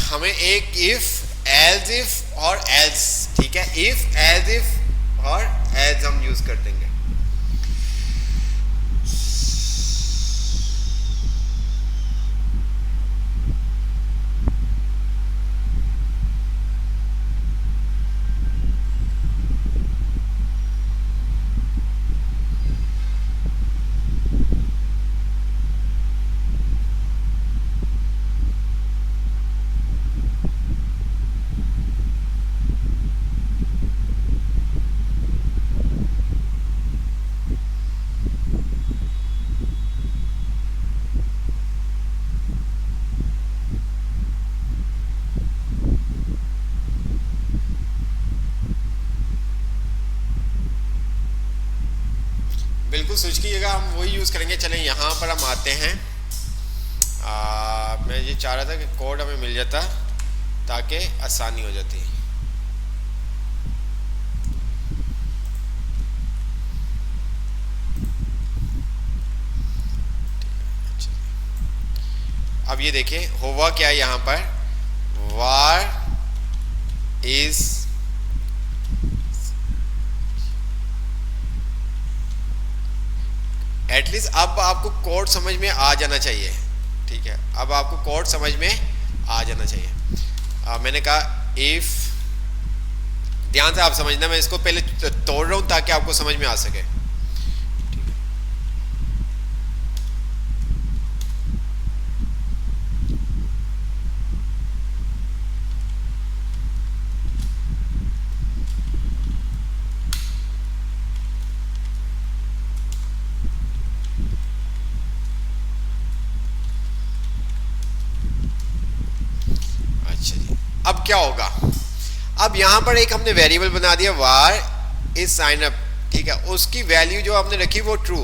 हमें एक इफ एल्स इफ और एल्स, ठीक है, इफ एल्स इफ और एल्स हम यूज कर देंगे। बिल्कुल स्विच की जगह हम वही यूज़ करेंगे। चलें यहाँ पर हम आते हैं, मैं ये चाह रहा था कि कोड हमें मिल जाता ताकि आसानी हो जाती। अब ये देखें हुआ क्या है यहाँ पर, वार इज एटलीस्ट अब आपको कोड समझ में आ जाना चाहिए, ठीक है, अब आपको कोड समझ में आ जाना चाहिए। मैंने कहा इफ, ध्यान से आप समझना, मैं इसको पहले तोड़ रहा हूं ताकि आपको समझ में आ सके। अब क्या होगा, अब यहां पर एक हमने वेरिएबल बना दिया var इज साइन अप, ठीक है, उसकी वैल्यू जो हमने रखी वो ट्रू।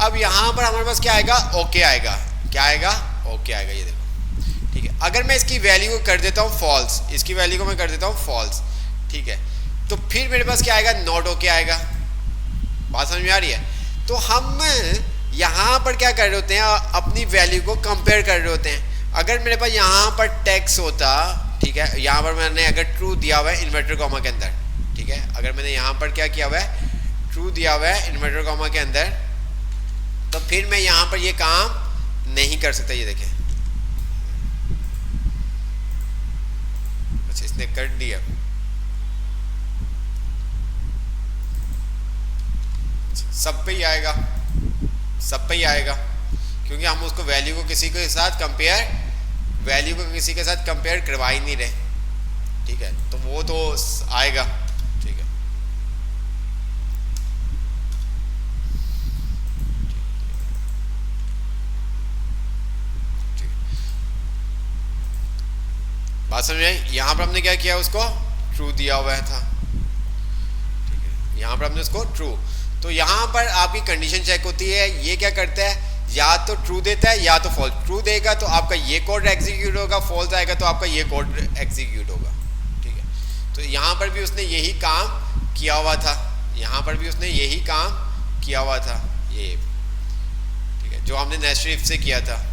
अब यहां पर हमारे पास क्या आएगा, ओके आएगा, क्या आएगा, ओके आएगा, ये देखो, ठीक है। अगर मैं इसकी वैल्यू को कर देता हूं फॉल्स, इसकी वैल्यू को मैं कर देता हूं फॉल्स, ठीक है, तो फिर मेरे पास क्या आएगा, नॉट ओके आएगा। बात समझ में आ रही है। तो हम यहां पर क्या कर रहे होते हैं, अपनी वैल्यू को कंपेयर कर रहे होते हैं। अगर मेरे पास यहां पर टेक्स्ट होता, ठीक है, यहाँ पर मैंने अगर ट्रू दिया हुआ है इन्वर्टर कॉमा के अंदर, ठीक है, अगर मैंने यहाँ पर क्या किया हुआ है, ट्रू दिया हुआ है इन्वर्टर कॉमा के अंदर, तो फिर मैं यहाँ पर ये काम नहीं कर सकता। ये देखें, अच्छा इसने कर दिया, सब पे ही आएगा, सब पे ही आएगा, क्योंकि हम उसको वैल्यू को किसी के साथ कंपेयर, वैल्यू को किसी के साथ कंपेयर करवा ही नहीं रहे, ठीक है, तो वो तो आएगा, ठीक है। बात समझ में, यहां पर हमने क्या किया, उसको ट्रू दिया हुआ था, ठीक है, यहां पर हमने उसको ट्रू, तो यहां पर आपकी कंडीशन चेक होती है। ये क्या करता है, या तो ट्रू देता है या तो फॉल्स। ट्रू देगा तो आपका ये कोड एग्जीक्यूट होगा, फॉल्स आएगा तो आपका ये कोड एग्जीक्यूट होगा। ठीक है, तो यहाँ पर भी उसने यही काम किया हुआ था, यहाँ पर भी उसने यही काम किया हुआ था, ये ठीक है जो हमने नेस्टेड इफ से किया था।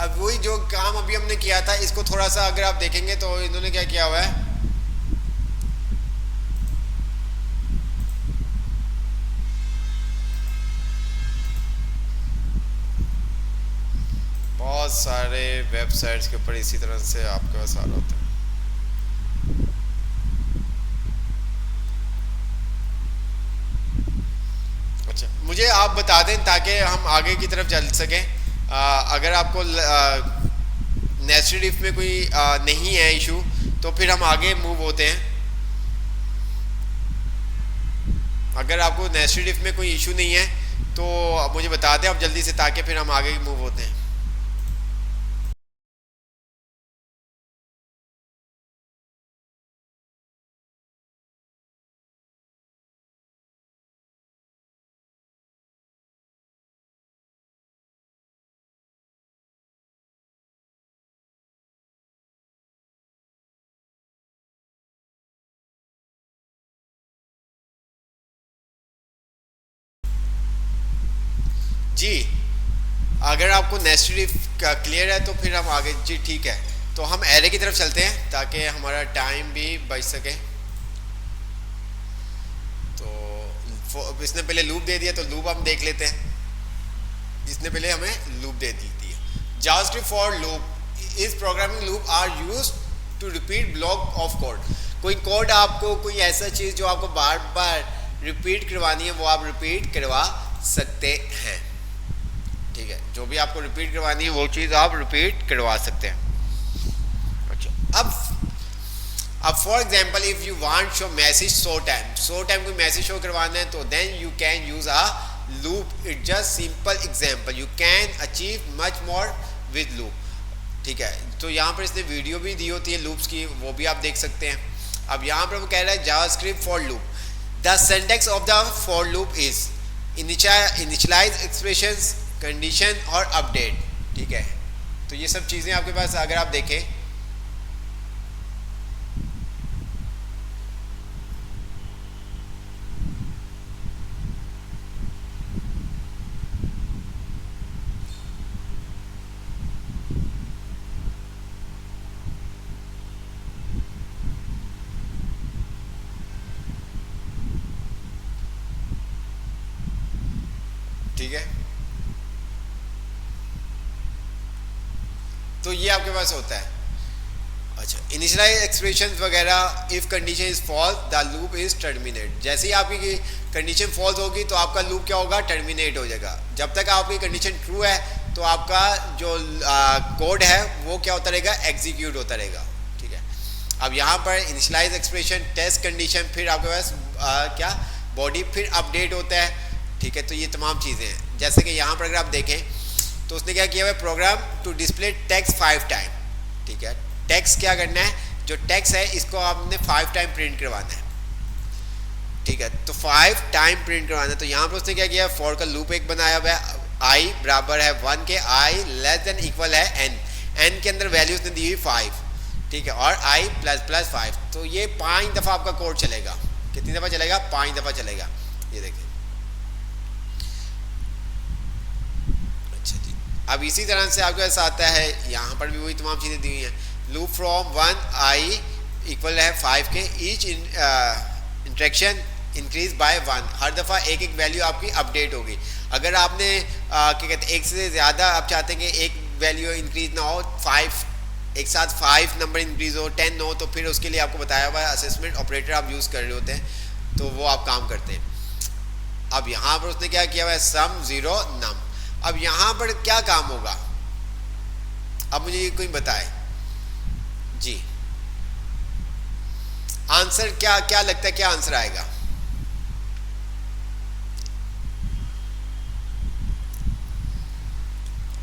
अब वही जो काम अभी हमने किया था, इसको थोड़ा सा अगर आप देखेंगे तो इन्होंने क्या किया हुआ है, बहुत सारे वेबसाइट्स के ऊपर इसी तरह से आपके पास आ रहा होता है। अच्छा, मुझे आप बता दें ताकि हम आगे की तरफ चल सकें। अगर आपको नेस्टेड इफ में कोई नहीं है इशू तो फिर हम आगे मूव होते हैं। अगर आपको नेस्टेड इफ में कोई इशू नहीं है तो मुझे बता दें आप जल्दी से, ताकि फिर हम आगे मूव होते हैं। जी, अगर आपको नेस्टेड इफ क्लियर है तो फिर हम आगे, जी ठीक है, तो हम एरे की तरफ चलते हैं ताकि हमारा टाइम भी बच सके। तो इसने पहले लूप दे दिया तो लूप हम देख लेते हैं। इसने पहले हमें लूप दे दी थी। जावास्क्रिप्ट फॉर लूप इस programming loop are use to repeat block of code. कोई कोड आपको, कोई ऐसा चीज़ जो आपको बार बार रिपीट करवानी है वो आप रिपीट करवा सकते हैं। ठीक है, जो भी आपको रिपीट करवानी है वो चीज़ आप रिपीट करवा सकते हैं। अच्छा, अब for example if you want show message सो टाइम कोई मैसेज शो करवाना है तो then you can use a loop. It just simple example, you can achieve much more with loop. ठीक है, तो यहाँ पर इसने वीडियो भी दी होती है लूप्स की, वो भी आप देख सकते हैं। अब यहाँ पर वो कह रहा है JavaScript for loop, the syntax of the for loop is initialise expressions, condition और अपडेट। ठीक है, तो ये सब चीज़ें आपके पास अगर आप देखें, ठीक है, तो ये आपके पास होता है। अच्छा, इनिशियलाइज एक्सप्रेशंस वगैरह, if condition is false the loop is terminate. जैसे ही आपकी कंडीशन फॉल्स होगी तो आपका लूप क्या होगा, टर्मिनेट हो जाएगा। जब तक आपकी कंडीशन ट्रू है तो आपका जो कोड है वो क्या होता रहेगा, एग्जीक्यूट होता रहेगा। ठीक है, अब यहाँ पर इनिशियलाइज एक्सप्रेशन, टेस्ट कंडीशन, फिर आपके पास क्या बॉडी, फिर अपडेट होता है। ठीक है, तो ये तमाम चीज़ें हैं। जैसे कि यहाँ पर अगर आप देखें तो उसने क्या किया हुआ है, program to display text 5 time. ठीक है, टेक्स्ट क्या करना है, जो टेक्स्ट है इसको आपने 5 टाइम प्रिंट करवाना है। ठीक है, तो 5 टाइम प्रिंट करवाना है। तो यहाँ पर उसने क्या किया, फॉर का लूप एक बनाया हुआ है, आई बराबर है 1 के, आई लेस देन इक्वल है एन, एन के अंदर वैल्यू उसने दी हुई 5। ठीक है, और आई प्लस प्लस 5, तो ये 5 दफ़ा आपका कोड चलेगा। कितनी दफ़ा चलेगा, 5 दफ़ा चलेगा। ये देखिए, अब इसी तरह से आपके पास आता है, यहाँ पर भी वही तमाम चीज़ें दी हुई हैं। लूप फ्रॉम 1 आई इक्वल है 5 के, ईच इंट्रैक्शन इंक्रीज बाय 1, हर दफ़ा एक एक वैल्यू आपकी अपडेट होगी। अगर आपने क्या कहते हैं एक से ज़्यादा आप चाहते हैं कि एक वैल्यू इंक्रीज ना हो, 5 एक साथ 5 नंबर इंक्रीज हो, 10 हो, तो फिर उसके लिए आपको बताया हुआ है असेसमेंट ऑपरेटर आप यूज़ कर रहे होते हैं, तो वो आप काम करते हैं। अब यहां पर उसने क्या किया हुआ है, सम जीरो नम। अब यहां पर क्या काम होगा, अब मुझे ये कोई बताए जी, आंसर क्या क्या लगता है, क्या आंसर आएगा?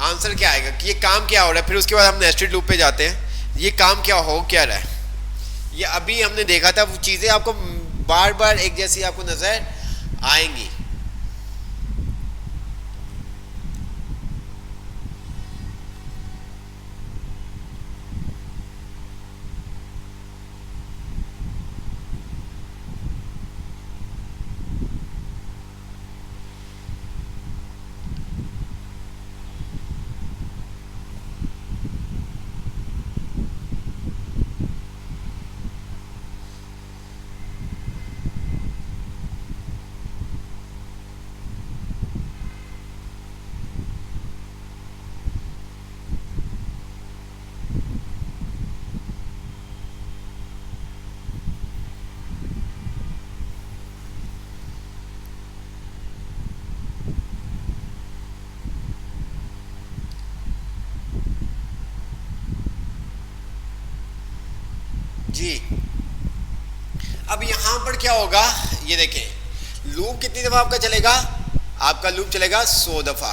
आंसर क्या आएगा कि ये काम क्या हो रहा है? फिर उसके बाद हम नेस्टेड लूप पे जाते हैं, ये काम क्या हो क्या रहा है। ये अभी हमने देखा था, वो चीजें आपको बार बार एक जैसी आपको नजर आएंगी। जी अब यहां पर क्या होगा, ये देखें, लूप कितनी दफा आपका चलेगा, आपका लूप चलेगा 100 दफा।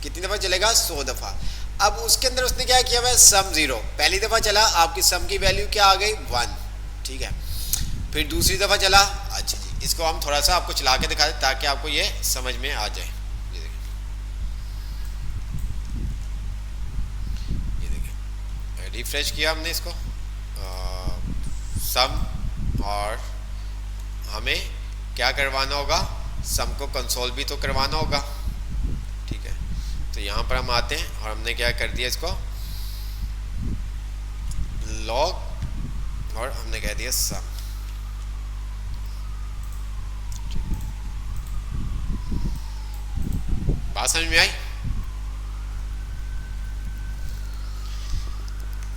कितनी दफा चलेगा, 100 दफा। अब उसके अंदर उसने क्या किया हुआ है, सम जीरो। पहली दफा चला, आपकी सम की वैल्यू क्या आ गई, 1, ठीक है। फिर दूसरी दफा चला, अच्छा जी, इसको हम थोड़ा सा आपको चला के दिखा दें ताकि आपको ये समझ में आ जाए। ये देखिए, रिफ्रेश किया हमने इसको, सम, और हमें क्या करवाना होगा, सम को कंसोल भी तो करवाना होगा, ठीक है। तो यहाँ पर हम आते हैं और हमने क्या कर दिया, इसको लॉग और हमने कह दिया सम। बात समझ में आई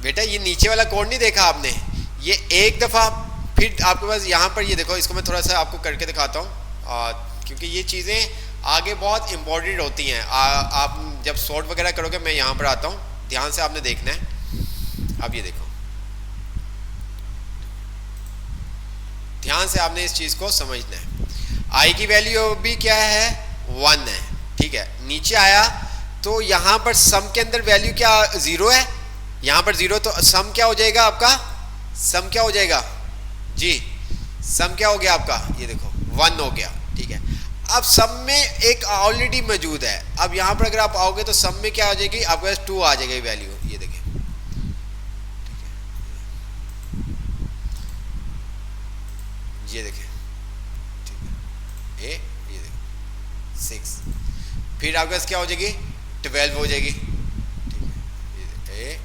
बेटा? ये नीचे वाला कोड नहीं देखा आपने, ये एक दफा, फिर आपके पास यहाँ पर ये देखो, इसको मैं थोड़ा सा आपको करके दिखाता हूँ क्योंकि ये चीज़ें आगे बहुत इंपॉर्टेंट होती हैं। आप जब सॉर्ट वगैरह करोगे, मैं यहाँ पर आता हूँ, ध्यान से आपने देखना है। अब ये देखो, ध्यान से आपने इस चीज़ को समझना है। आई की वैल्यू भी क्या है, 1 है, ठीक है। नीचे आया तो यहाँ पर सम के अंदर वैल्यू क्या, 0 है, यहाँ पर 0, तो सम क्या हो जाएगा आपका, सम क्या हो जाएगा जी, सम क्या हो गया आपका, ये देखो 1 हो गया, ठीक है। अब सम में एक ऑलरेडी मौजूद है, अब यहाँ पर अगर आप आओगे तो सम में क्या आ जाएगी, आपके पास 2 आ जाएगी वैल्यू, ये देखिए, ठीक है, ये देखिए, ठीक है, ये देखिए 6, फिर आपके पास क्या हो जाएगी, 12 हो जाएगी, ठीक है, ये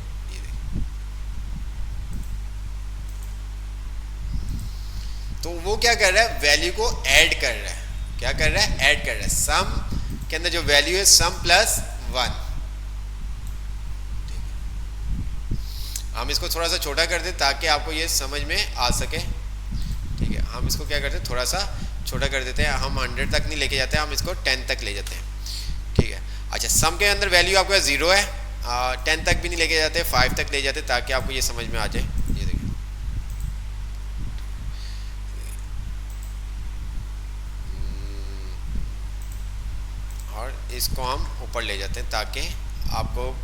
तो वो क्या कर रहा है, वैल्यू को ऐड कर रहा है। क्या कर रहा है, ऐड कर रहा है। सम के अंदर जो वैल्यू है, सम प्लस 1, हम इसको थोड़ा सा छोटा कर दें ताकि आपको ये समझ में आ सके, ठीक है। हम इसको क्या करते हैं, थोड़ा सा छोटा कर देते हैं, हम 100 तक नहीं लेके जाते, हम इसको 10 तक ले जाते हैं, ठीक है। अच्छा, सम के अंदर वैल्यू आपका 0 है, 10 तक भी नहीं लेके जाते, 5 तक ले जाते ताकि आपको ये समझ में आ जाए। ये देखिए, और इसको हम ऊपर ले जाते हैं ताकि आपको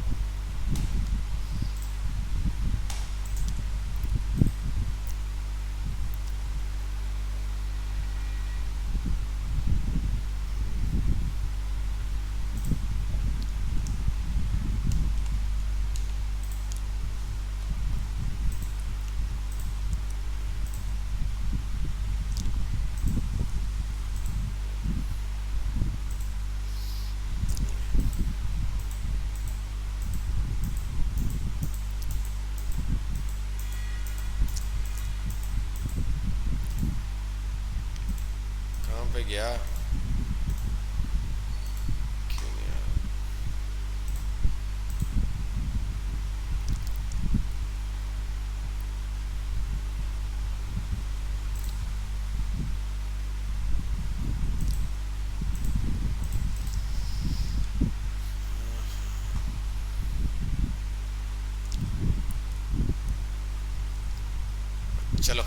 चलो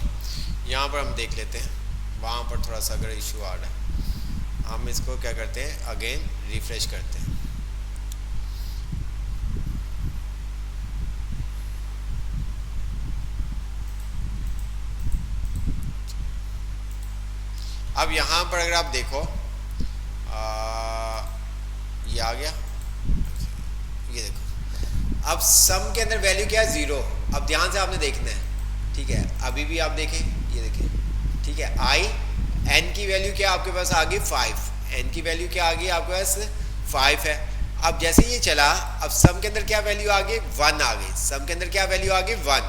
यहाँ पर हम देख लेते हैं, वहाँ पर थोड़ा सा अगर इशू आ रहा है, हम इसको क्या करते हैं, अगेन रिफ्रेश करते हैं। अब यहाँ पर अगर आप देखो ये आ गया, ये देखो अब सम के अंदर वैल्यू क्या है, 0। अब ध्यान से आपने देखना है, ठीक है, अभी भी आप देखें, ये देखें, ठीक है, आई एन की वैल्यू क्या आपके पास आ गई 5, एन की वैल्यू क्या आ गई आपके पास 5 है। अब जैसे ये चला, अब सम के अंदर क्या वैल्यू आ गई 1 आ गई, सम के अंदर क्या वैल्यू आ गई 1।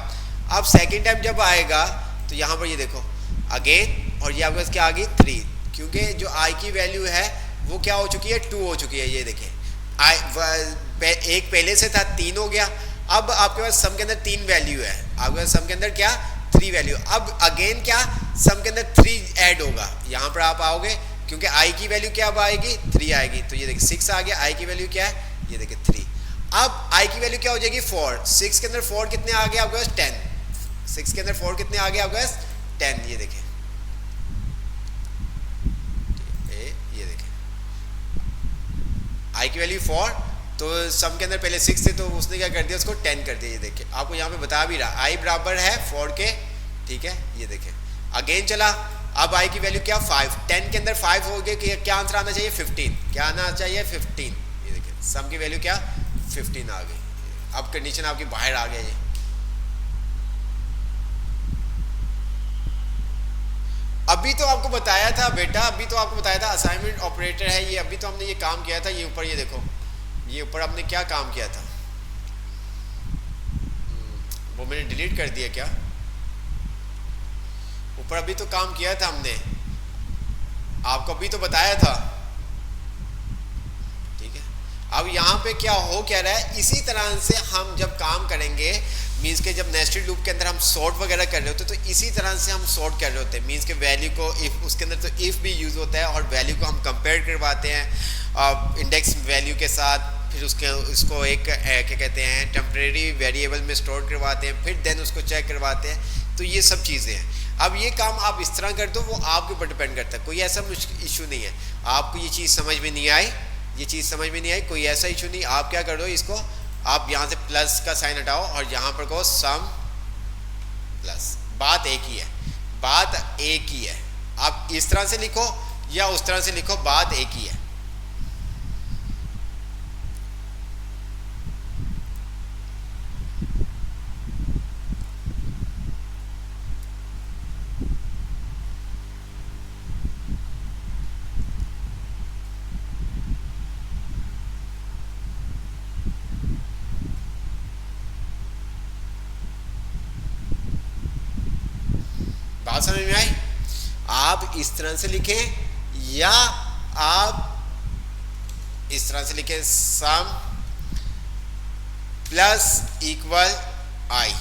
अब सेकेंड टाइम जब आएगा तो यहाँ पर ये देखो अगेन, और ये आपके पास क्या आ गई 3, क्योंकि जो आई की वैल्यू है वो क्या हो चुकी है 2 हो चुकी है। ये देखें एक पहले से था 3 हो गया, अब आपके पास सम के अंदर 3 वैल्यू है, आपके पास सम के अंदर क्या 3 वैल्यू। अब अगेन क्या सम के अंदर 3 ऐड होगा, यहाँ पर आप आओगे क्योंकि आई की वैल्यू क्या अब आएगी 3 आएगी, तो ये देखिए 6 आ गया, आई की वैल्यू क्या है ये देखिए 3। अब आई की वैल्यू क्या हो जाएगी 4, 6 के अंदर 4 कितने आ गए आपके पास 10, 6 के अंदर 4 कितने आ गए आपके पास 10, ये देखें, ये देखें आई की वैल्यू 4, तो सम के अंदर पहले 6 थे तो उसने क्या कर दिया उसको 10 कर दिया। ये देखिए आपको यहाँ पे बता भी रहा आई बराबर है 4 के, ठीक है, ये देखें अगेन चला, अब आई की वैल्यू क्या 5, 10 के अंदर 5 हो गए कि क्या आंसर आना चाहिए 15, क्या आना चाहिए 15, ये देखिए सम की वैल्यू क्या 15 आ गई। अब कंडीशन आपकी बाहर आ गया। ये अभी तो आपको बताया था बेटा, अभी तो आपको बताया था असाइनमेंट ऑपरेटर है ये, अभी तो हमने ये काम किया था, ये ऊपर ये देखो, ये ऊपर हमने क्या काम किया था, वो मैंने डिलीट कर दिया क्या, ऊपर अभी तो काम किया था हमने, आपको अभी तो बताया था, ठीक है। अब यहाँ पे क्या हो क्या रहा है, इसी तरह से हम जब काम करेंगे मीन्स के जब नेस्टेड लूप के अंदर हम सॉर्ट वगैरह कर रहे होते तो इसी तरह से हम सॉर्ट कर रहे होते हैं, मीन्स के वैल्यू को इफ, उसके अंदर तो इफ भी यूज़ होता है और वैल्यू को हम कंपेयर करवाते हैं इंडेक्स वैल्यू के साथ, फिर उसके उसको एक क्या कहते हैं टेम्परेरी वेरिएबल में स्टोर करवाते हैं, फिर देन उसको चेक करवाते हैं, तो ये सब चीज़ें हैं। अब ये काम आप इस तरह कर दो, वो आपके ऊपर डिपेंड करता है, कोई ऐसा इशू नहीं है। आपको ये चीज़ समझ में नहीं आई, ये चीज़ समझ में नहीं आई, कोई ऐसा इशू नहीं, आप क्या कर दो इसको, आप यहाँ से प्लस का साइन हटाओ और यहाँ पर कहो सम प्लस, बात एक ही है, बात एक ही है। आप इस तरह से लिखो या उस तरह से लिखो, बात एक ही है। बात समझ में आई? आप इस तरह से लिखें या आप इस तरह से लिखें, सम प्लस इक्वल आई।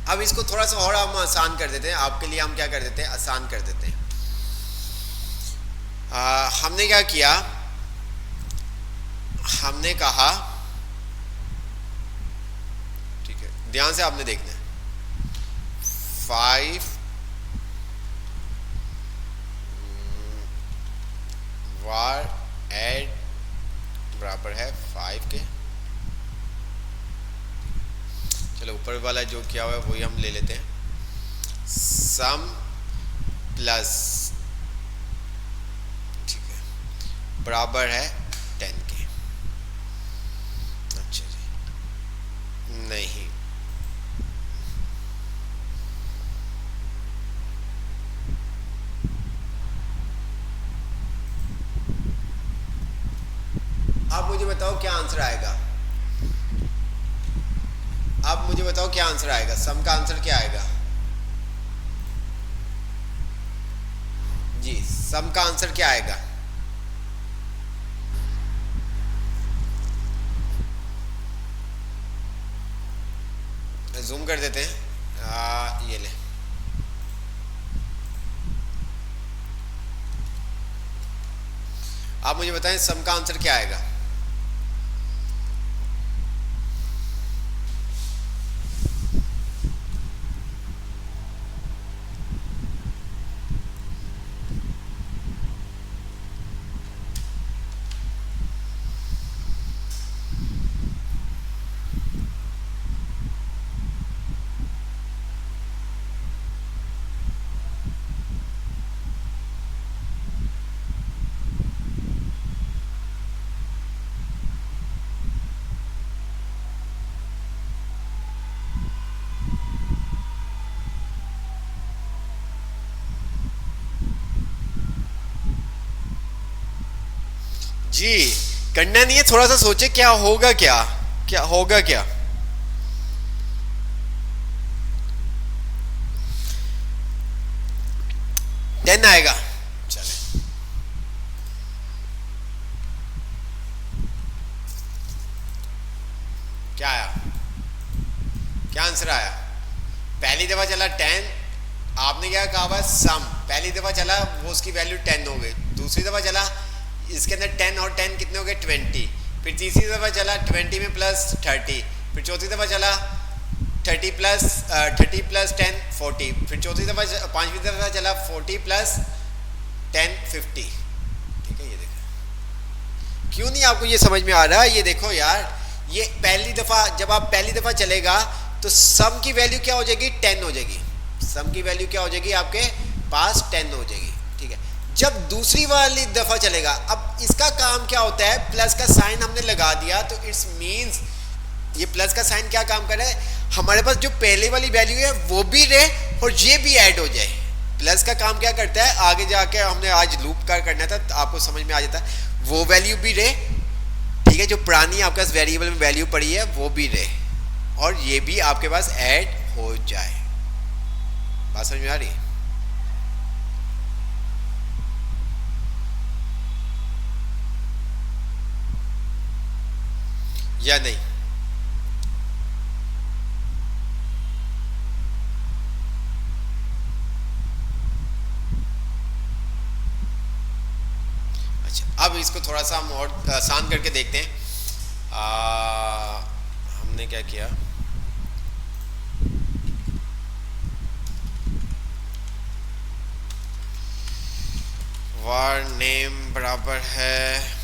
अब इसको थोड़ा सा और हम आसान कर देते हैं, आपके लिए हम क्या कर देते हैं, आसान कर देते हैं। हमने क्या किया, हमने कहा, ठीक है ध्यान से आपने देखना है, 5 var add बराबर है 5 के, चलो ऊपर वाला जो क्या हुआ है वही हम ले लेते हैं, सम प्लस, ठीक है, बराबर है 10 के। अच्छा जी, नहीं आप मुझे बताओ क्या आंसर आएगा, आप मुझे बताओ क्या आंसर आएगा, सम का आंसर क्या आएगा जी, सम का आंसर क्या आएगा, जूम कर देते हैं, ये ले, आप मुझे बताएं सम का आंसर क्या आएगा। जी करना नहीं है, थोड़ा सा सोचे क्या होगा, क्या क्या होगा क्या। 10 आएगा। चले क्या आया, क्या आंसर आया। पहली दफा चला 10, आपने क्या कहा हुआ सम, पहली दफा चला वो उसकी वैल्यू 10 हो गई, दूसरी दफा चला इसके अंदर 10 और 10 कितने हो गए 20, फिर तीसरी दफा चला 20 में प्लस 30, फिर चौथी दफा चला 30 प्लस 10 40, फिर चौथी दफा पांचवी दफा चला 40 प्लस 10 50। ठीक है, ये देखो क्यों नहीं आपको ये समझ में आ रहा है। ये देखो यार, ये पहली दफा जब आप पहली दफा चलेगा तो सम की वैल्यू क्या हो जाएगी 10 हो जाएगी, सम की वैल्यू क्या हो जाएगी आपके पास 10 हो जाएगी। ठीक है, जब दूसरी वाली दफा चलेगा, अब इसका काम क्या होता है, प्लस का साइन हमने लगा दिया तो इट्स मींस ये प्लस का साइन क्या काम कर रहा है, हमारे पास जो पहले वाली वैल्यू है वो भी रहे और ये भी ऐड हो जाए। प्लस का काम क्या करता है, आगे जाके हमने आज लूप का करना था तो आपको समझ में आ जाता है, वो वैल्यू भी रहे, ठीक है, जो पुरानी आपके पास वेरिएबल में वैल्यू पड़ी है वो भी रहे और ये भी आपके पास ऐड हो जाए। बात समझ में आ रही है। या नहीं। अच्छा, अब इसको थोड़ा सा हम और आसान करके देखते हैं। हमने क्या किया, var नेम बराबर है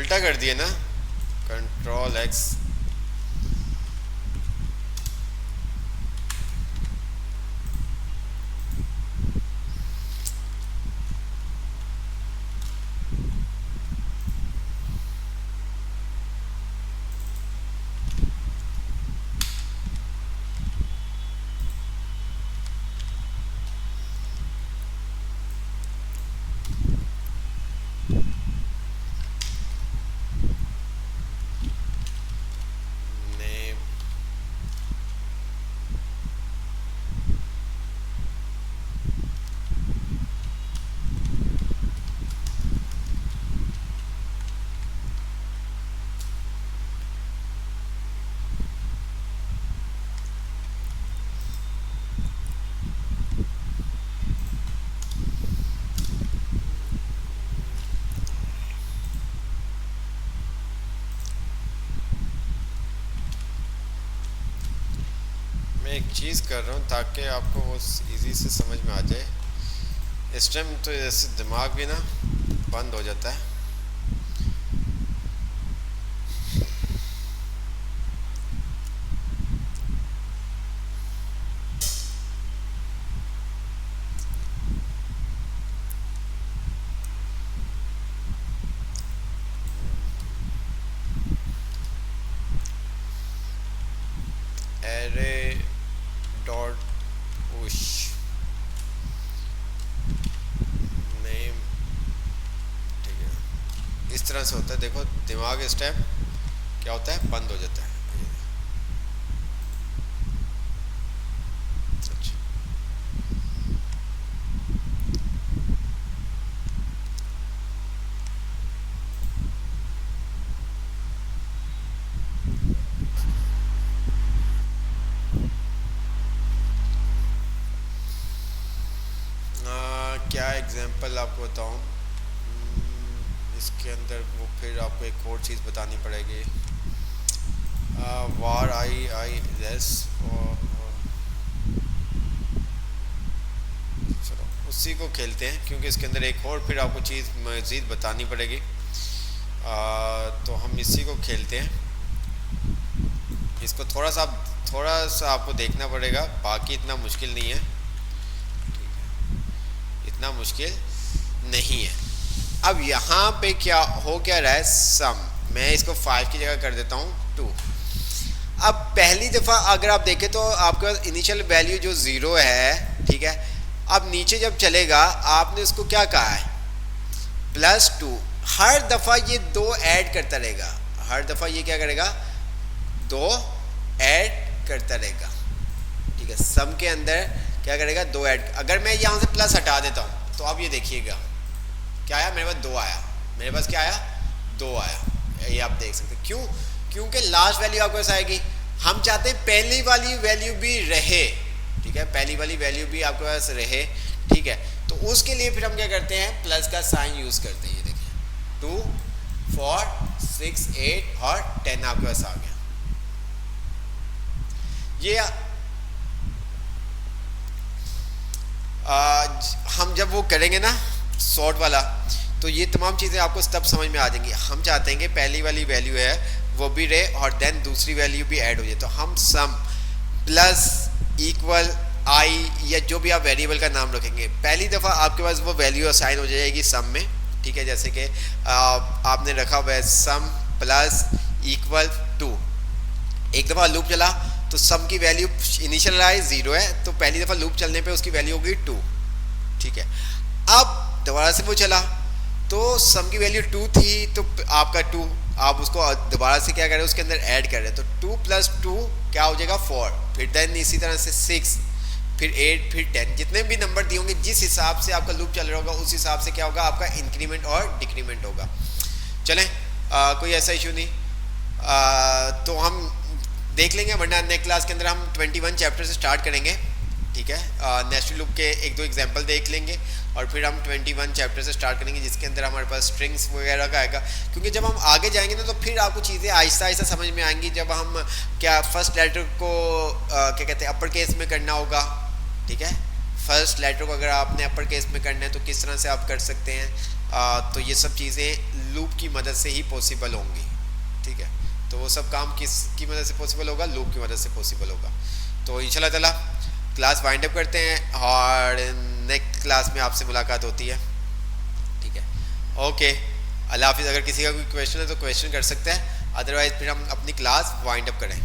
उल्टा कर दिए ना, कंट्रोल एक्स। मैं एक चीज़ कर रहा हूँ ताकि आपको वो इजी से समझ में आ जाए। इस टाइम तो ऐसे दिमाग भी ना बंद हो जाता है। एरे डॉट पुश नेम, ठीक है। इस तरह से होता है। देखो दिमाग इस टाइम क्या होता है, बंद हो जाता है। अच्छा, क्या एग्जांपल आपको बताऊं? इसके अंदर वो फिर आपको एक और चीज़ बतानी पड़ेगी। वार आई आई यस, चलो उसी को खेलते हैं क्योंकि इसके अंदर एक और फिर आपको चीज़ मज़ीद बतानी पड़ेगी। तो हम इसी को खेलते हैं। इसको थोड़ा सा आपको देखना पड़ेगा, बाकी इतना मुश्किल नहीं है, इतना मुश्किल नहीं है। अब यहाँ पे क्या हो क्या रहा है, सम। मैं इसको 5 की जगह कर देता हूँ 2। अब पहली दफ़ा अगर आप देखें तो आपके पास इनिशियल वैल्यू जो 0 है, ठीक है। अब नीचे जब चलेगा आपने इसको क्या कहा है, +2। हर दफ़ा ये 2 ऐड करता रहेगा, हर दफ़ा ये क्या करेगा, 2 ऐड करता रहेगा, ठीक है। सम के अंदर क्या करेगा, 2 ऐड। अगर मैं यहाँ से प्लस हटा देता हूँ तो अब ये देखिएगा क्या आया, मेरे पास 2 आया, मेरे पास क्या आया, 2 आया। ये आप देख सकते हैं। क्यों? क्योंकि लास्ट वैल्यू आपके पास आएगी। हम चाहते हैं पहली वाली वैल्यू भी रहे, ठीक है, पहली वाली वैल्यू भी आपके पास रहे, ठीक है। तो उसके लिए फिर हम क्या करते हैं, प्लस का साइन यूज करते हैं। ये देखिए 2, 4, 6, 8 और 10 आपके पास आ गया। ये हम जब वो करेंगे ना सॉर्ट वाला, तो ये तमाम चीज़ें आपको तब समझ में आ जाएंगी। हम चाहते हैं कि पहली वाली वैल्यू है वो भी रहे और देन दूसरी वैल्यू भी ऐड हो जाए। तो हम सम प्लस इक्वल आई या जो भी आप वेरिएबल का नाम रखेंगे, पहली दफ़ा आपके पास वो वैल्यू असाइन हो जाएगी सम में, ठीक है। जैसे कि आपने रखा हुआ है सम प्लस इक्वल 2। एक दफ़ा लूप चला तो सम की वैल्यू इनिशियलाइज 0 है, तो पहली दफ़ा लूप चलने पे उसकी वैल्यू होगी 2, ठीक है। अब दोबारा से वो चला तो सम की वैल्यू 2 थी, तो आपका 2 आप उसको दोबारा से क्या कर रहे हैं, उसके अंदर ऐड कर रहे हैं। तो 2 + 2 क्या हो जाएगा, 4। फिर देन इसी तरह से 6, फिर 8, फिर 10। जितने भी नंबर दिए होंगे जिस हिसाब से आपका लूप चल रहा होगा उस हिसाब से क्या होगा, आपका इंक्रीमेंट और डिक्रीमेंट होगा। चलें, कोई ऐसा इशू नहीं। तो हम देख लेंगे, वरना नेक्स्ट क्लास के अंदर हम 21 चैप्टर से स्टार्ट करेंगे, ठीक है। नेचुरल लूप के 1-2 एग्जांपल देख लेंगे और फिर हम 21 चैप्टर से स्टार्ट करेंगे जिसके अंदर हमारे पास स्ट्रिंग्स वगैरह का आएगा। क्योंकि जब हम आगे जाएंगे ना तो फिर आपको चीज़ें आहिस्ता आहिस्ता समझ में आएंगी। जब हम क्या फर्स्ट लेटर को क्या कहते हैं अपर केस में करना होगा, ठीक है। फर्स्ट लेटर को अगर आपने अपर केस में करना है तो किस तरह से आप कर सकते हैं, तो ये सब चीज़ें लूप की मदद से ही पॉसिबल होंगी, ठीक है। तो वो सब काम किसकी मदद से पॉसिबल होगा? लूप की मदद से पॉसिबल होगा। तो इंशाल्लाह ताला क्लास वाइंड अप करते हैं और नेक्स्ट क्लास में आपसे मुलाकात होती है, ठीक है। ओके, अल्लाह हाफिज़। अगर किसी का कोई क्वेश्चन है तो क्वेश्चन कर सकते हैं, अदरवाइज फिर हम अपनी क्लास वाइंड अप करें।